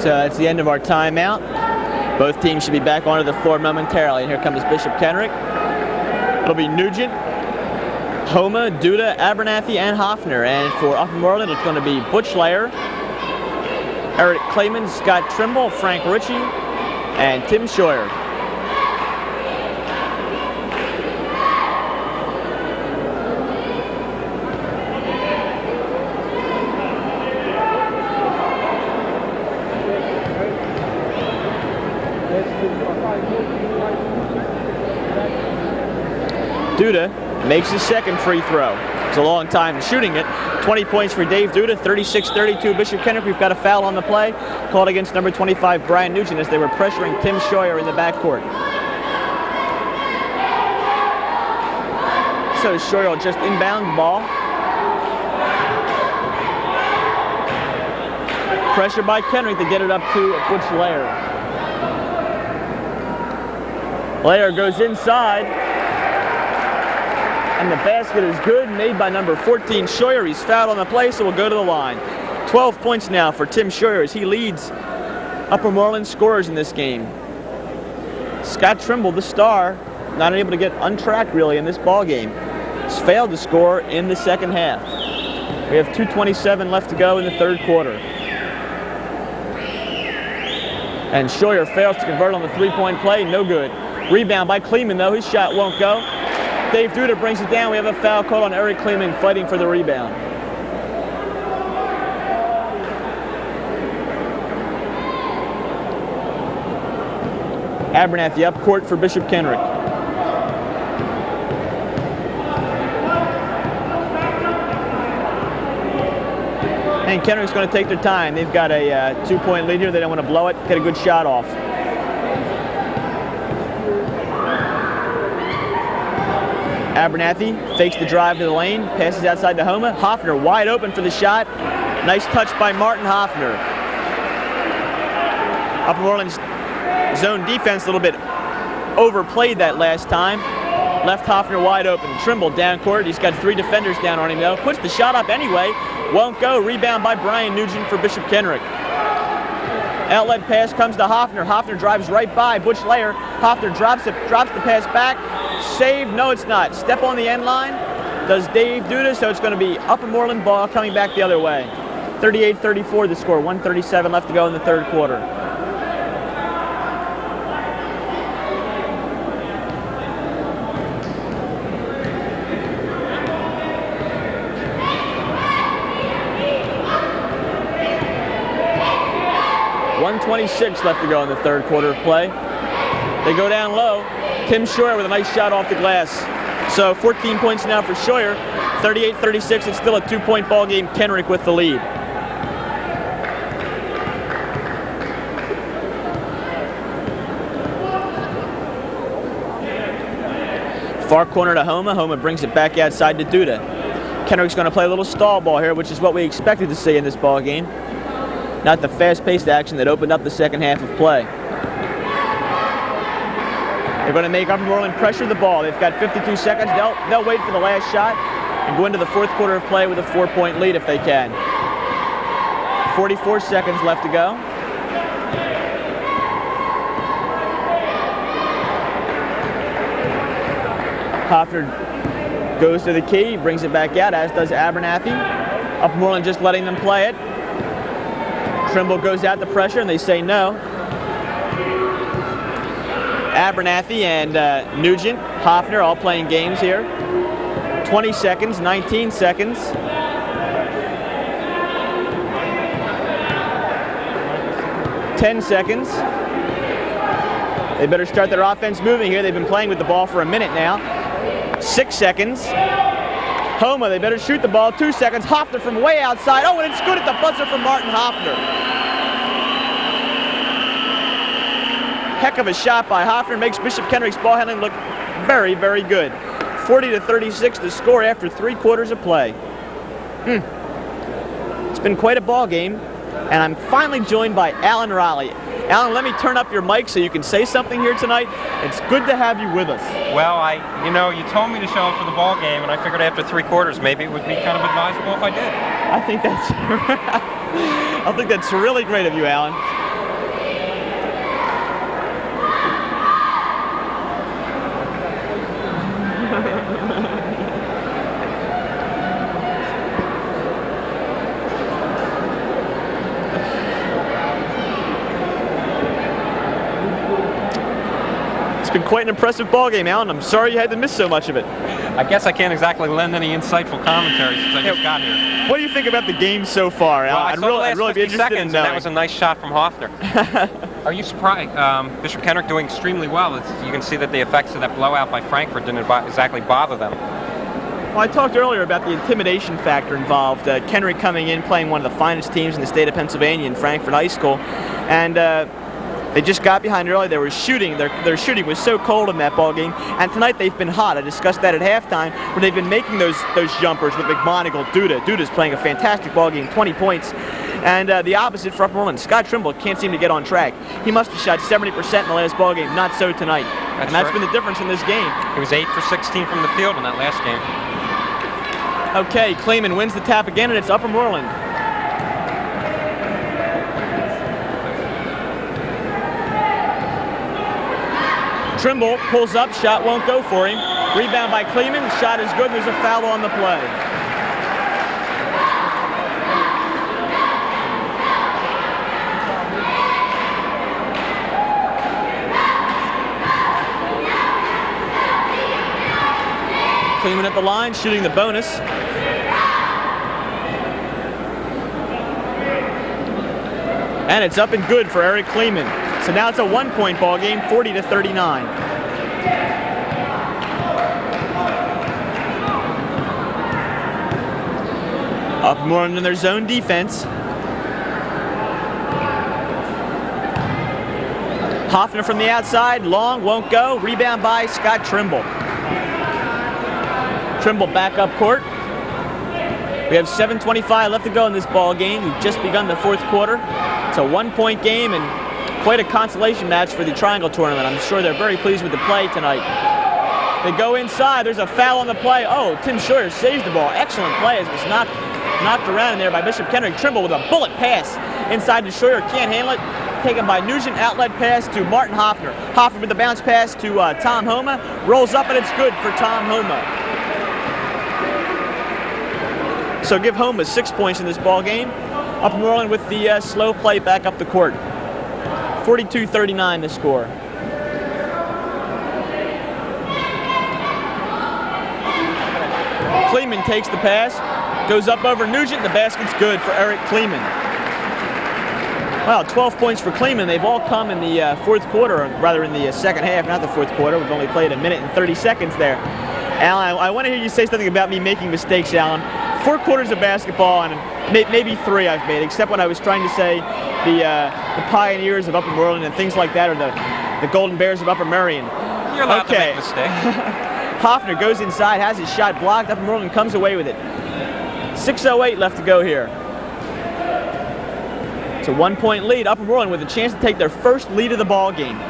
So that's the end of our timeout. Both teams should be back onto the floor momentarily. And here comes Bishop Kendrick. It'll be Nugent, Homa, Duda, Abernathy, and Hoffner. And for Upper Moreland, it's going to be Butch Lair, Eric Kleeman, Scott Trimble, Frank Ritchie, and Tim Scheuer. Duda makes his second free throw. It's a long time shooting it. 20 points for Dave Duda, 36-32 Bishop Kendrick. We've got a foul on the play called against number 25 Brian Nugent as they were pressuring Tim Scheuer in the backcourt. So Scheuer will just inbound the ball. Pressure by Kendrick to get it up to Butch Lair. Lair goes inside. And the basket is good, made by number 14, Scheuer. He's fouled on the play, so we'll go to the line. 12 points now for Tim Scheuer as he leads Upper Moreland scorers in this game. Scott Trimble, the star, not able to get untracked really in this ball game. He's failed to score in the second half. We have 2:27 left to go in the third quarter. And Scheuer fails to convert on the three-point play, no good. Rebound by Kleeman though, his shot won't go. Dave Duda brings it down. We have a foul called on Eric Kleeman fighting for the rebound. Abernathy up court for Bishop Kendrick. And Kendrick's going to take their time. They've got a 2-point lead here. They don't want to blow it. Get a good shot off. Abernathy fakes the drive to the lane, passes outside to Homa. Hoffner wide open for the shot. Nice touch by Martin Hoffner. Upper Moreland's zone defense a little bit overplayed that last time. Left Hoffner wide open. Trimble down court. He's got 3 defenders down on him though. Puts the shot up anyway. Won't go. Rebound by Brian Nugent for Bishop Kendrick. Outlet pass comes to Hoffner. Hoffner drives right by Butch Lair. Hoffner drops the pass back. Save, no it's not. Step on the end line. Does Dave Duda, so it's going to be Upper Moreland ball coming back the other way. 38-34 the score. 1:37 left to go in the third quarter. .126 left to go in the third quarter of play. They go down low. Tim Scheuer with a nice shot off the glass. So 14 points now for Scheuer. 38-36. It's still a 2-point ball game. Kendrick with the lead. Far corner to Homa. Homa brings it back outside to Duda. Kendrick's going to play a little stall ball here, which is what we expected to see in this ball game. Not the fast-paced action that opened up the second half of play. They're going to make Upper Moreland pressure the ball. They've got 52 seconds. They'll wait for the last shot and go into the fourth quarter of play with a 4-point lead if they can. 44 seconds left to go. Hoffner goes to the key, brings it back out, as does Abernathy. Upper Moreland just letting them play it. Trimble goes out to pressure, and they say no. Abernathy and Nugent, Hoffner all playing games here. 20 seconds, 19 seconds. Ten seconds. They better start their offense moving here. They've been playing with the ball for a minute now. 6 seconds. Homa, they better shoot the ball. 2 seconds. Hoffner from way outside. Oh, and it's good at the buzzer from Martin Hoffner. Heck of a shot by Hoffner. Makes Bishop Kendrick's ball handling look very, very good. 40-36 the score after 3 quarters of play. It's been quite a ball game, and I'm finally joined by Alan Raleigh. Alan, let me turn up your mic so you can say something here tonight. It's good to have you with us. Well, you told me to show up for the ball game, and I figured after 3 quarters maybe it would be kind of advisable if I did. I think that's really great of you, Alan. It's been quite an impressive ball game, Alan. I'm sorry you had to miss so much of it. I guess I can't exactly lend any insightful commentary since I just got here. What do you think about the game so far, Alan? Well, I'd really be interested in knowing. That was a nice shot from Hoffner. Are you surprised? Bishop Kendrick doing extremely well. You can see that the effects of that blowout by Frankfurt didn't exactly bother them. Well, I talked earlier about the intimidation factor involved. Kendrick coming in, playing one of the finest teams in the state of Pennsylvania in Frankfort High School, and they just got behind early. They were shooting. Their shooting was so cold in that ball game, and tonight they've been hot. I discussed that at halftime, where they've been making those jumpers with McMonigle. Duda's playing a fantastic ball game, 20 points. And the opposite for Uppermoreland, Scott Trimble can't seem to get on track. He must have shot 70% in the last ball game. Not so tonight. That's been the difference in this game. He was 8 for 16 from the field in that last game. Okay, Kleeman wins the tap again, and it's Uppermoreland. Trimble pulls up, shot won't go for him. Rebound by Kleeman, shot is good, there's a foul on the play. Kleeman at the line, shooting the bonus. And it's up and good for Eric Kleeman. So now it's a 1-point ball game, 40-39. Uppermoreland in their zone defense. Hoffner from the outside, long, won't go. Rebound by Scott Trimble. Trimble back up court. We have 7:25 left to go in this ball game. We've just begun the fourth quarter. It's a 1-point game and quite a consolation match for the Triangle Tournament. I'm sure they're very pleased with the play tonight. They go inside. There's a foul on the play. Oh, Tim Scheuer saves the ball. Excellent play as it was knocked around in there by Bishop Kendrick. Trimble with a bullet pass inside to Scheuer. Can't handle it. Taken by Nugent. Outlet pass to Martin Hoffner. Hoffner with the bounce pass to Tom Homa. Rolls up and it's good for Tom Homa. So give Homa 6 points in this ball game. Uppermoreland with the slow play back up the court. 42-39 the score. Kleeman takes the pass, goes up over Nugent. The basket's good for Eric Kleeman. Wow, 12 points for Kleeman. They've all come in the fourth quarter, or rather in the second half, not the fourth quarter. We've only played a minute and 30 seconds there. Alan, I want to hear you say something about me making mistakes, Alan. 4 quarters of basketball, and maybe 3 I've made, except when I was trying to say the Pioneers of Upper Merion and things like that, or the Golden Bears of Upper Merion. You're allowed to make mistakes. Hoffner goes inside, has his shot blocked. Upper Merion comes away with it. 6:08 left to go here. It's a 1-point lead. Upper Merion with a chance to take their first lead of the ball game.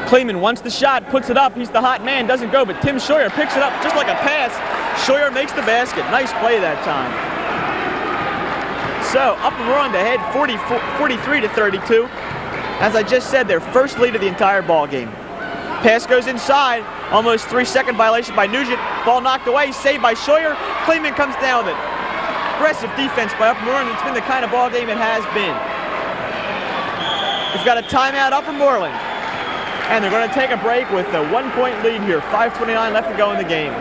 Kleeman wants the shot, puts it up. He's the hot man, doesn't go, but Tim Scheuer picks it up just like a pass. Scheuer makes the basket. Nice play that time. So Uppermoreland ahead 43-32. As I just said, their first lead of the entire ball game. Pass goes inside. Almost 3-second violation by Nugent. Ball knocked away, saved by Scheuer. Kleeman comes down with it. Aggressive defense by Uppermoreland. It's been the kind of ball game it has been. We've got a timeout, Uppermoreland. And they're going to take a break with a 1-point lead here. 5:29 left to go in the game.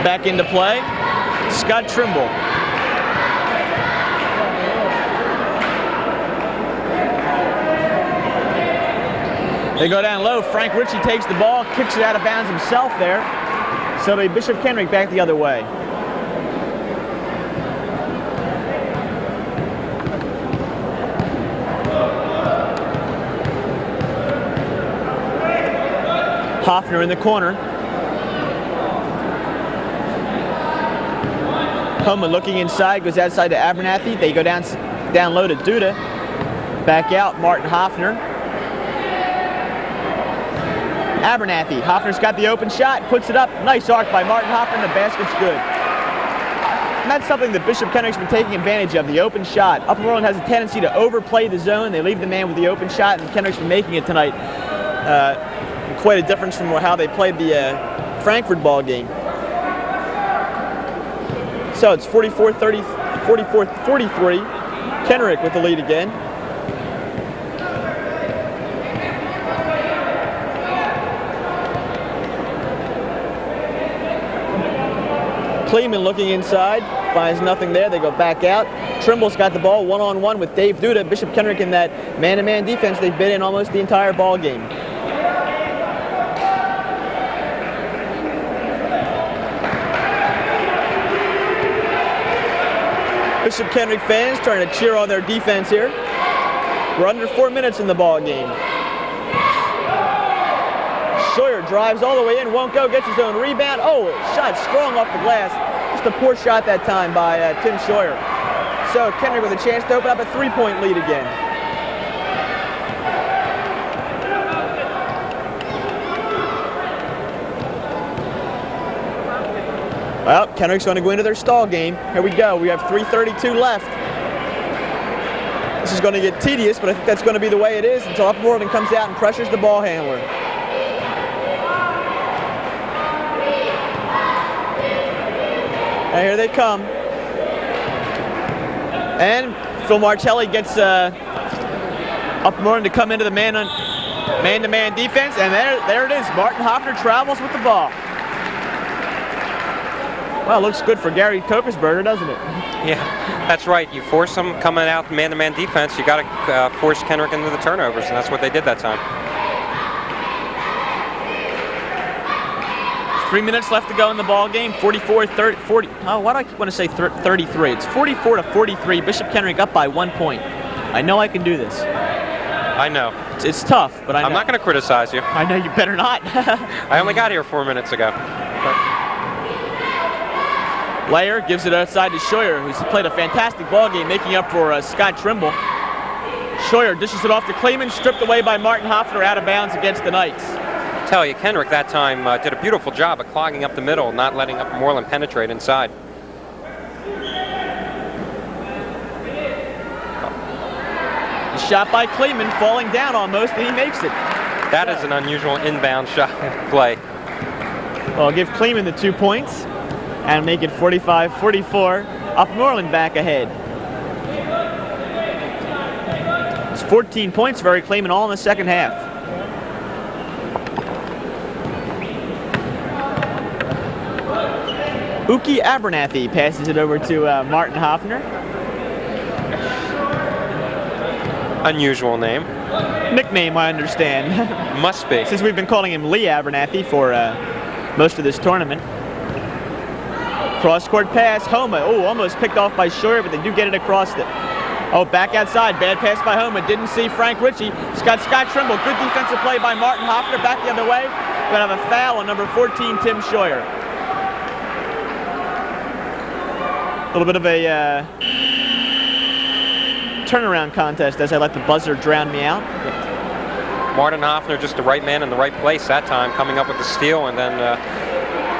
Back into play, Scott Trimble. They go down low. Frank Ritchie takes the ball, kicks it out of bounds himself there. So it'll be Bishop Kendrick back the other way. Hoffner in the corner. Homa looking inside, goes outside to Abernathy. They go down low to Duda. Back out, Martin Hoffner. Abernathy. Hoffner's got the open shot, puts it up. Nice arc by Martin Hoffner, and the basket's good. And that's something that Bishop Kendrick's been taking advantage of, the open shot. Upper Moreland has a tendency to overplay the zone. They leave the man with the open shot, and Kendrick's been making it tonight. Quite a difference from how they played the Frankfurt ball game. So it's 44-30, 44-43. Kendrick with the lead again. Kleeman looking inside, finds nothing there. They go back out. Trimble's got the ball one-on-one with Dave Duda. Bishop Kendrick in that man-to-man defense they've been in almost the entire ball game. Bishop Kendrick fans trying to cheer on their defense here. We're under 4 minutes in the ball game. Scheuer drives all the way in, won't go, gets his own rebound. Oh, shot strong off the glass. Just a poor shot that time by Tim Scheuer. So Kendrick with a chance to open up a three-point lead again. Well, Kendrick's going to go into their stall game. Here we go. We have 3:32 left. This is going to get tedious, but I think that's going to be the way it is until Upper Moreland comes out and pressures the ball handler. And here they come. And Phil Martelli gets Upper Moreland to come into the man-to-man defense, and there it is. Martin Hoffner travels with the ball. Well, looks good for Gary Kokesberger, doesn't it? Yeah, that's right. You force them coming out man-to-man defense, you got to force Kendrick into the turnovers, and that's what they did that time. 3 minutes left to go in the ball game. 44-30, 40. Oh, why do I keep want to say 33? It's 44-43. Bishop Kendrick up by 1 point. I know I can do this. I know. It's tough, but I know. I'm not going to criticize you. I know you better not. I only got here 4 minutes ago. Layer gives it outside to Scheuer, who's played a fantastic ball game, making up for Scott Trimble. Scheuer dishes it off to Kleeman, stripped away by Martin Hoffner, out of bounds against the Knights. I tell you, Kendrick that time did a beautiful job of clogging up the middle, not letting Upper Moreland penetrate inside. The shot by Kleeman, falling down almost, and he makes it. That is an unusual inbound shot play. Well, I'll give Kleeman the 2 points and make it 45-44. Upper Moreland back ahead. It's 14 points for Eric Kleeman all in the second half. Uki Abernathy passes it over to Martin Hoffner. Unusual name. Nickname, I understand. Must be. Since we've been calling him Lee Abernathy for most of this tournament. Cross-court pass, Homa. Oh, almost picked off by Scheuer, but they do get it across the... Oh, back outside. Bad pass by Homa. Didn't see Frank Ritchie. Scott Trimble. Good defensive play by Martin Hoffner. Back the other way. We're going to have a foul on number 14, Tim Scheuer. A little bit of a turnaround contest as I let the buzzer drown me out. Martin Hoffner just the right man in the right place that time, coming up with the steal, and then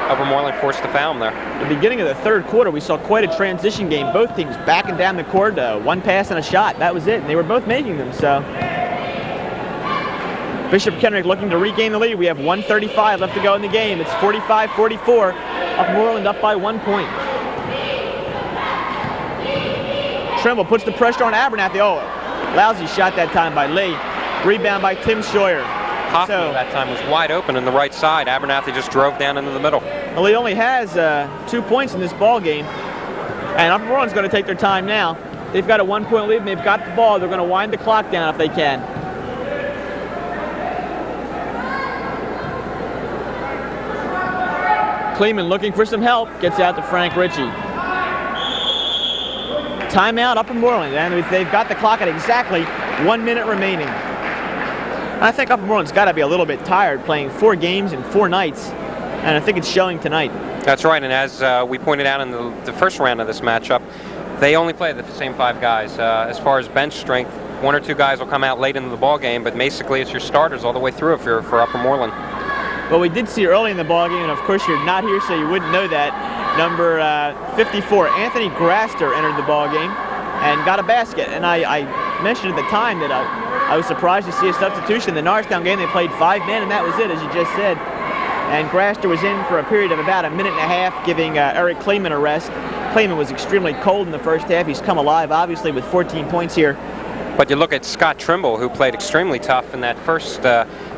Upper Moreland forced the foul there. At the beginning of the third quarter, we saw quite a transition game. Both teams backing down the court, one pass and a shot. That was it, and they were both making them, so. Bishop Kendrick looking to regain the lead. We have 1:35 left to go in the game. It's 45-44. Upper Moreland up by 1 point. Trimble puts the pressure on Abernathy. Oh, lousy shot that time by Lee. Rebound by Tim Scheuer. Hoffman that time was wide open in the right side. Abernathy just drove down into the middle. Well, he only has 2 points in this ball game. And Upper Moreland's going to take their time now. They've got a 1 point lead and they've got the ball. They're going to wind the clock down if they can. Kleeman looking for some help, gets out to Frank Ritchie. Timeout, Upper Moreland, and they've got the clock at exactly 1 minute remaining. I think Upper Moreland's got to be a little bit tired playing 4 games in 4 nights, and I think it's showing tonight. That's right, and as we pointed out in the first round of this matchup, they only play the same 5 guys. As far as bench strength, 1 or 2 guys will come out late into the ball game, but basically it's your starters all the way through if you're for Upper Moreland. Well, we did see early in the ball game, and of course you're not here, so you wouldn't know that. Number 54, Anthony Graster, entered the ball game and got a basket. And I mentioned at the time that I was surprised to see a substitution. In the Norristown game, they played 5 men, and that was it, as you just said. And Graster was in for a period of about 1.5 minutes, giving Eric Kleeman a rest. Kleeman was extremely cold in the first half. He's come alive, obviously, with 14 points here. But you look at Scott Trimble, who played extremely tough in that first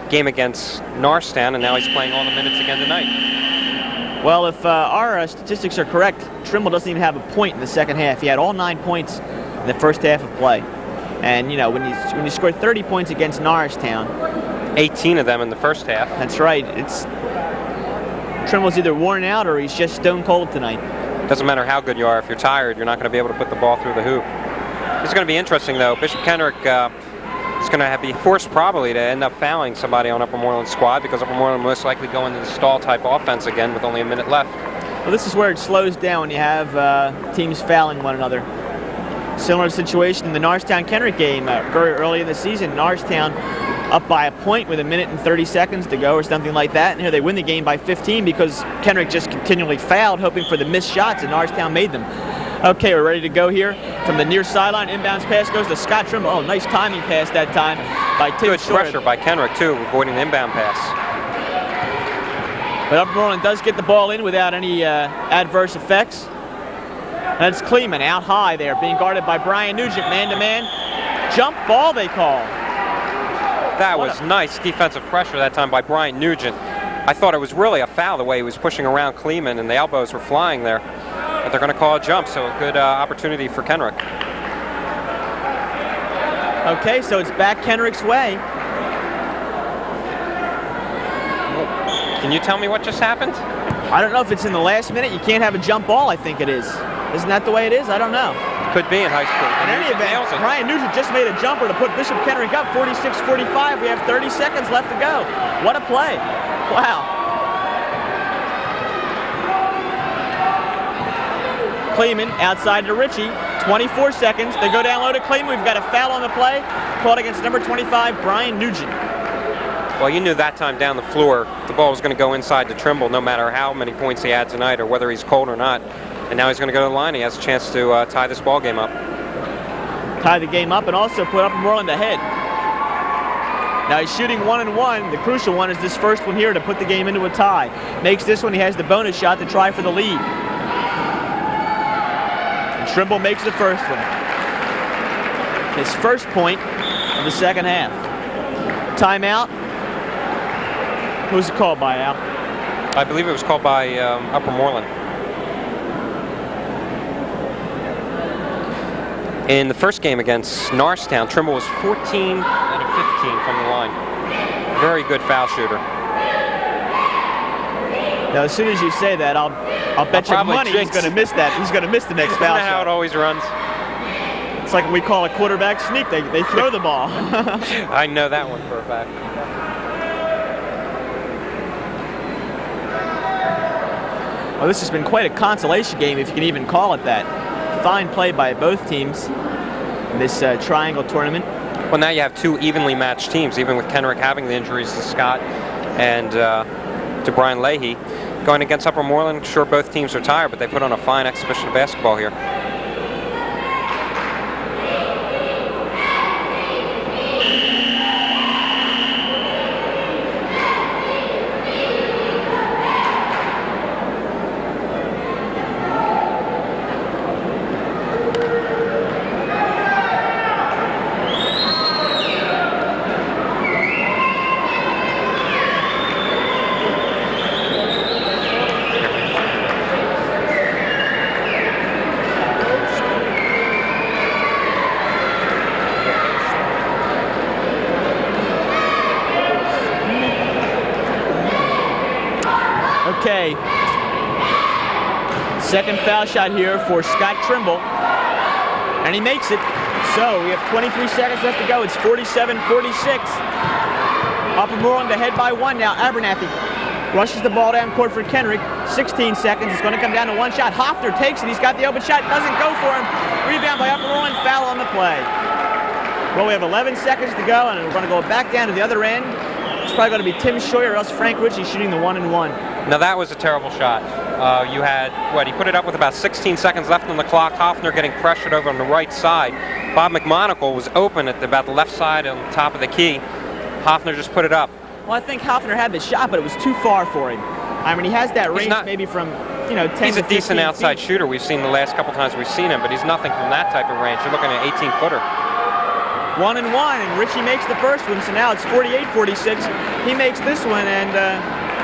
game against Norristown, and now he's playing all the minutes again tonight. Well, if our statistics are correct, Trimble doesn't even have a point in the second half. He had all 9 points in the first half of play. And, you know, when you score 30 points against Norristown, 18 of them in the first half. That's right. Trimble's either worn out or he's just stone cold tonight. Doesn't matter how good you are. If you're tired, you're not going to be able to put the ball through the hoop. It's going to be interesting, though. Bishop Kendrick is going to be forced probably to end up fouling somebody on Upper Moreland's squad, because Upper Moreland will most likely go into the stall-type offense again with only 1 minute left. Well, this is where it slows down when you have teams fouling one another. Similar situation in the Norristown-Kendrick game very early in the season. Norristown up by a point with 1 minute and 30 seconds to go or something like that. And here they win the game by 15 because Kendrick just continually fouled, hoping for the missed shots, and Norristown made them. Okay, we're ready to go here. From the near sideline, inbounds pass goes to Scott Trimble. Oh, nice timing pass that time by Tim Good Short. pressure by Kendrick, too, avoiding the inbound pass. But Upper Moreland does get the ball in without any adverse effects. That's Kleeman out high there, being guarded by Brian Nugent, man-to-man. Jump ball, they call. That was nice defensive pressure that time by Brian Nugent. I thought it was really a foul the way he was pushing around Kleeman, and the elbows were flying there. But they're going to call a jump, so a good opportunity for Kendrick. Okay, so it's back Kendrick's way. Can you tell me what just happened? I don't know if it's in the last minute. You can't have a jump ball, I think it is. Isn't that the way it is? I don't know. Could be in high school. In any event, Brian Nugent just made a jumper to put Bishop Kendrick up 46-45. We have 30 seconds left to go. What a play. Wow. Kleeman outside to Ritchie. 24 seconds. They go down low to Kleeman. We've got a foul on the play. Called against number 25, Brian Nugent. Well, you knew that time down the floor the ball was going to go inside to Trimble no matter how many points he had tonight or whether he's cold or not. And now he's going to go to the line. He has a chance to tie this ball game up. Tie the game up and also put Upper Moreland ahead. Now he's shooting 1-1. The crucial one is this first one here to put the game into a tie. Makes this one, he has the bonus shot to try for the lead. And Trimble makes the first one. His first point of the second half. Timeout. Who's it called by, Al? I believe it was called by Upper Moreland. In the first game against Norristown, Trimble was 14 out of 15 from the line. Very good foul shooter. Now, as soon as you say that, I'll bet you money he's going to miss that. He's going to miss the next foul shot. Isn't that how it always runs? It's like we call a quarterback sneak. They throw the ball. I know that one for a fact. Well, this has been quite a consolation game, if you can even call it that. Fine play by both teams in this triangle tournament. Well, now you have 2 evenly matched teams, even with Kendrick having the injuries to Scott and to Brian Leahy. Going against Upper Moreland, sure, both teams are tired, but they put on a fine exhibition of basketball here. Second foul shot here for Scott Trimble, and he makes it. So we have 23 seconds left to go. It's 47-46. Upper Moreland ahead by 1 now. Abernathy rushes the ball down court for Kendrick. 16 seconds. It's going to come down to one shot. Hoffner takes it. He's got the open shot. Doesn't go for him. Rebound by Upper Moreland. Foul on the play. Well, we have 11 seconds to go, and we're going to go back down to the other end. It's probably going to be Tim Scheuer or else Frank Ritchie shooting the 1-and-1. Now that was a terrible shot. You had, he put it up with about 16 seconds left on the clock. Hoffner getting pressured over on the right side. Bob McMonagle was open at about the left side on the top of the key. Hoffner just put it up. Well, I think Hoffner had the shot, but it was too far for him. I mean, he has that range maybe from, 10 to 15 He's a decent outside feet. shooter. We've seen the last couple times we've seen him, but he's nothing from that type of range. You're looking at an 18-footer. 1-and-1, and Ritchie makes the first one, so now it's 48-46. He makes this one, and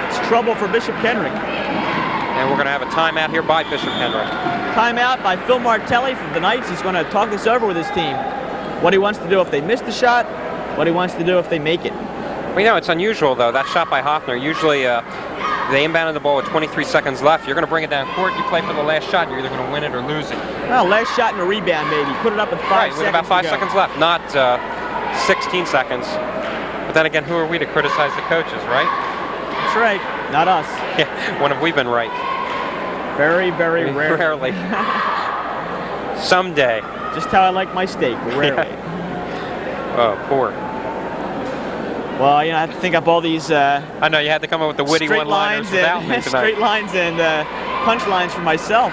it's trouble for Bishop Kendrick. And we're going to have a timeout here by Bishop Kendrick. Timeout by Phil Martelli from the Knights. He's going to talk this over with his team. What he wants to do if they miss the shot, what he wants to do if they make it. Well, it's unusual, though. That shot by Hoffner, usually they inbounded the ball with 23 seconds left. You're going to bring it down court, you play for the last shot, you're either going to win it or lose it. Well, last shot and a rebound, maybe. Put it up with 5 seconds with about 5 to go. seconds left, not 16 seconds. But then again, who are we to criticize the coaches, right? That's right. Not us. Yeah, when have we been right? Very, very rarely. Rarely. Someday. Just how I like my steak, rarely. Oh, poor. Well, I have to think up all these I know, you had to come up with the witty one-liners without me tonight. Straight lines and punchlines for myself.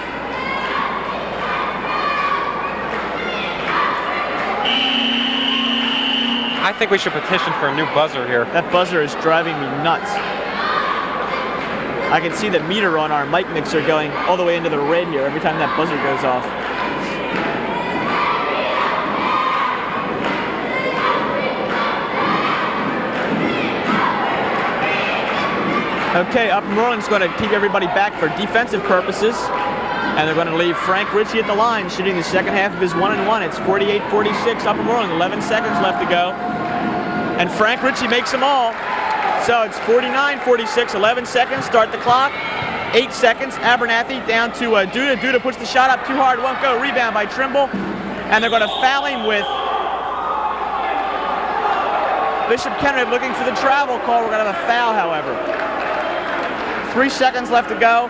I think we should petition for a new buzzer here. That buzzer is driving me nuts. I can see the meter on our mic mixer going all the way into the red here every time that buzzer goes off. Okay, Upper Moreland's going to keep everybody back for defensive purposes. And they're going to leave Frank Ritchie at the line, shooting the second half of his 1-and-1. It's 48-46, Upper Moreland, 11 seconds left to go. And Frank Ritchie makes them all. So it's 49-46, 11 seconds, start the clock. 8 seconds, Abernathy down to Duda. Duda puts the shot up too hard, won't go. Rebound by Trimble. And they're going to foul him with Bishop Kendrick looking for the travel call. We're going to have a foul, however. 3 seconds left to go.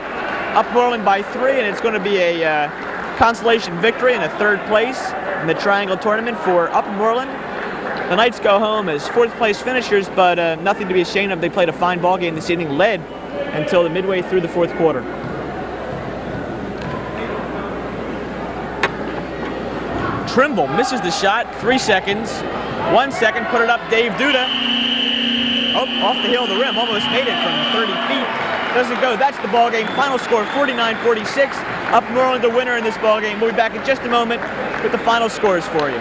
Upper Moreland by 3, and it's going to be a consolation victory and a third place in the Triangle Tournament for Upper Moreland. The Knights go home as fourth place finishers, but nothing to be ashamed of. They played a fine ball game this evening, led until the midway through the fourth quarter. Trimble misses the shot, 3 seconds. 1 second, put it up, Dave Duda. Oh, off the hill of the rim, almost made it from 30 feet. Doesn't go. That's the ball game. Final score 49-46. Upper Moreland the winner in this ball game. We'll be back in just a moment with the final scores for you.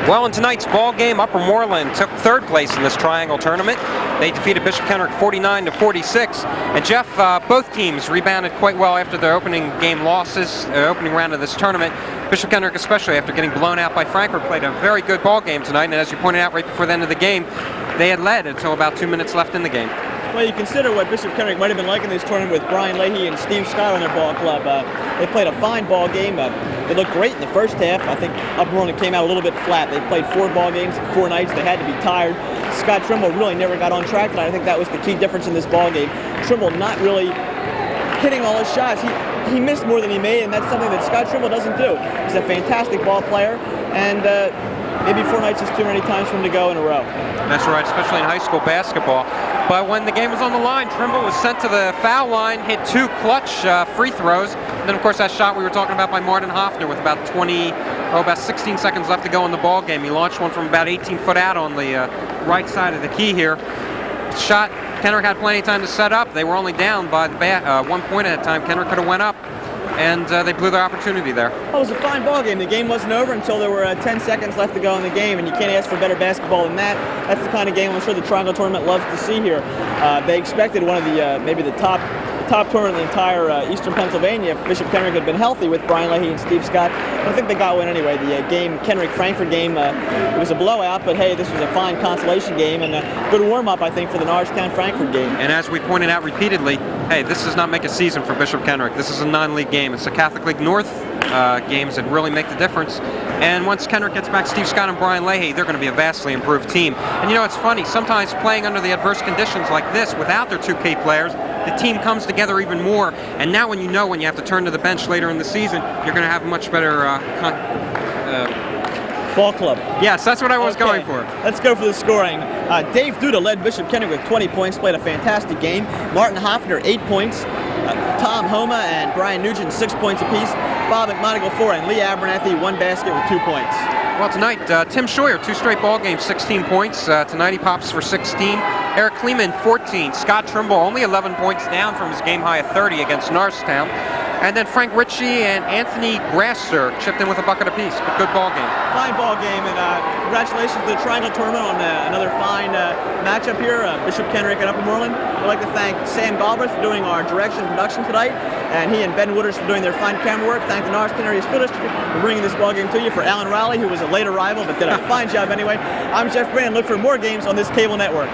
Well, in tonight's ball game, Upper Moreland took third place in this Triangle Tournament. They defeated Bishop Kendrick 49-46. And Jeff, both teams rebounded quite well after their opening game losses, opening round of this tournament. Bishop Kendrick, especially after getting blown out by Frankfurt, played a very good ball game tonight. And as you pointed out right before the end of the game, they had led until about 2 minutes left in the game. Well, you consider what Bishop Kendrick might have been like in this tournament with Brian Leahy and Steve Scott on their ball club. They played a fine ball game. They looked great in the first half. I think Upper Moreland came out a little bit flat. They played 4 ball games, 4 nights. They had to be tired. Scott Trimble really never got on track tonight. I think that was the key difference in this ball game. Trimble not really hitting all his shots. He missed more than he made, and that's something that Scott Trimble doesn't do. He's a fantastic ball player, and maybe 4 nights is too many times for him to go in a row. That's right, especially in high school basketball. But when the game was on the line, Trimble was sent to the foul line, hit 2 clutch free throws. And then, of course, that shot we were talking about by Martin Hoffner with about 16 seconds left to go in the ball game. He launched one from about 18 foot out on the right side of the key here. Shot, Kendrick had plenty of time to set up. They were only down by the 1 point at a time. Kendrick could have went up, and they blew their opportunity there. Well, it was a fine ball game. The game wasn't over until there were 10 seconds left to go in the game, and you can't ask for better basketball than that. That's the kind of game I'm sure the Triangle Tournament loves to see here. They expected one of the maybe the top top tournament in the entire eastern Pennsylvania if Bishop Kendrick had been healthy with Brian Leahy and Steve Scott. But I think they got one anyway. The Kendrick-Frankfurt game, it was a blowout, but hey, this was a fine consolation game and a good warm-up, I think, for the Norristown-Frankfurt game. And as we pointed out repeatedly, hey, this does not make a season for Bishop Kendrick. This is a non-league game. It's the Catholic League North games that really make the difference. And once Kendrick gets back Steve Scott and Brian Leahy, they're going to be a vastly improved team. And you know, it's funny, sometimes playing under the adverse conditions like this without their 2 key players, the team comes together even more. And now when you have to turn to the bench later in the season, you're going to have a much better ball club. Yes, that's what I was going for. Let's go for the scoring. Dave Duda led Bishop Kendrick with 20 points, played a fantastic game. Martin Hoffner, 8 points. Tom Homa and Brian Nugent, 6 points apiece. Bob McMonigal, 4, and Lee Abernathy, 1 basket with 2 points. Well, tonight, Tim Scheuer, 2 straight ball games, 16 points. Tonight he pops for 16. Eric Kleeman, 14. Scott Trimble, only 11 points down from his game high of 30 against Norristown. And then Frank Ritchie and Anthony Grasser chipped in with a bucket apiece. But good ball game. Fine ball game, and congratulations to the Triangle Tournament on another fine matchup here, Bishop Kendrick and Upper Moreland. I'd like to thank Sam Galbraith for doing our direction and production tonight, and he and Ben Wooders for doing their fine camera work. Thank the Norristown Area School District for bringing this ball game to you. For Alan Rowley, who was a late arrival but did a fine job anyway, I'm Jeff Brand. Look for more games on this cable network.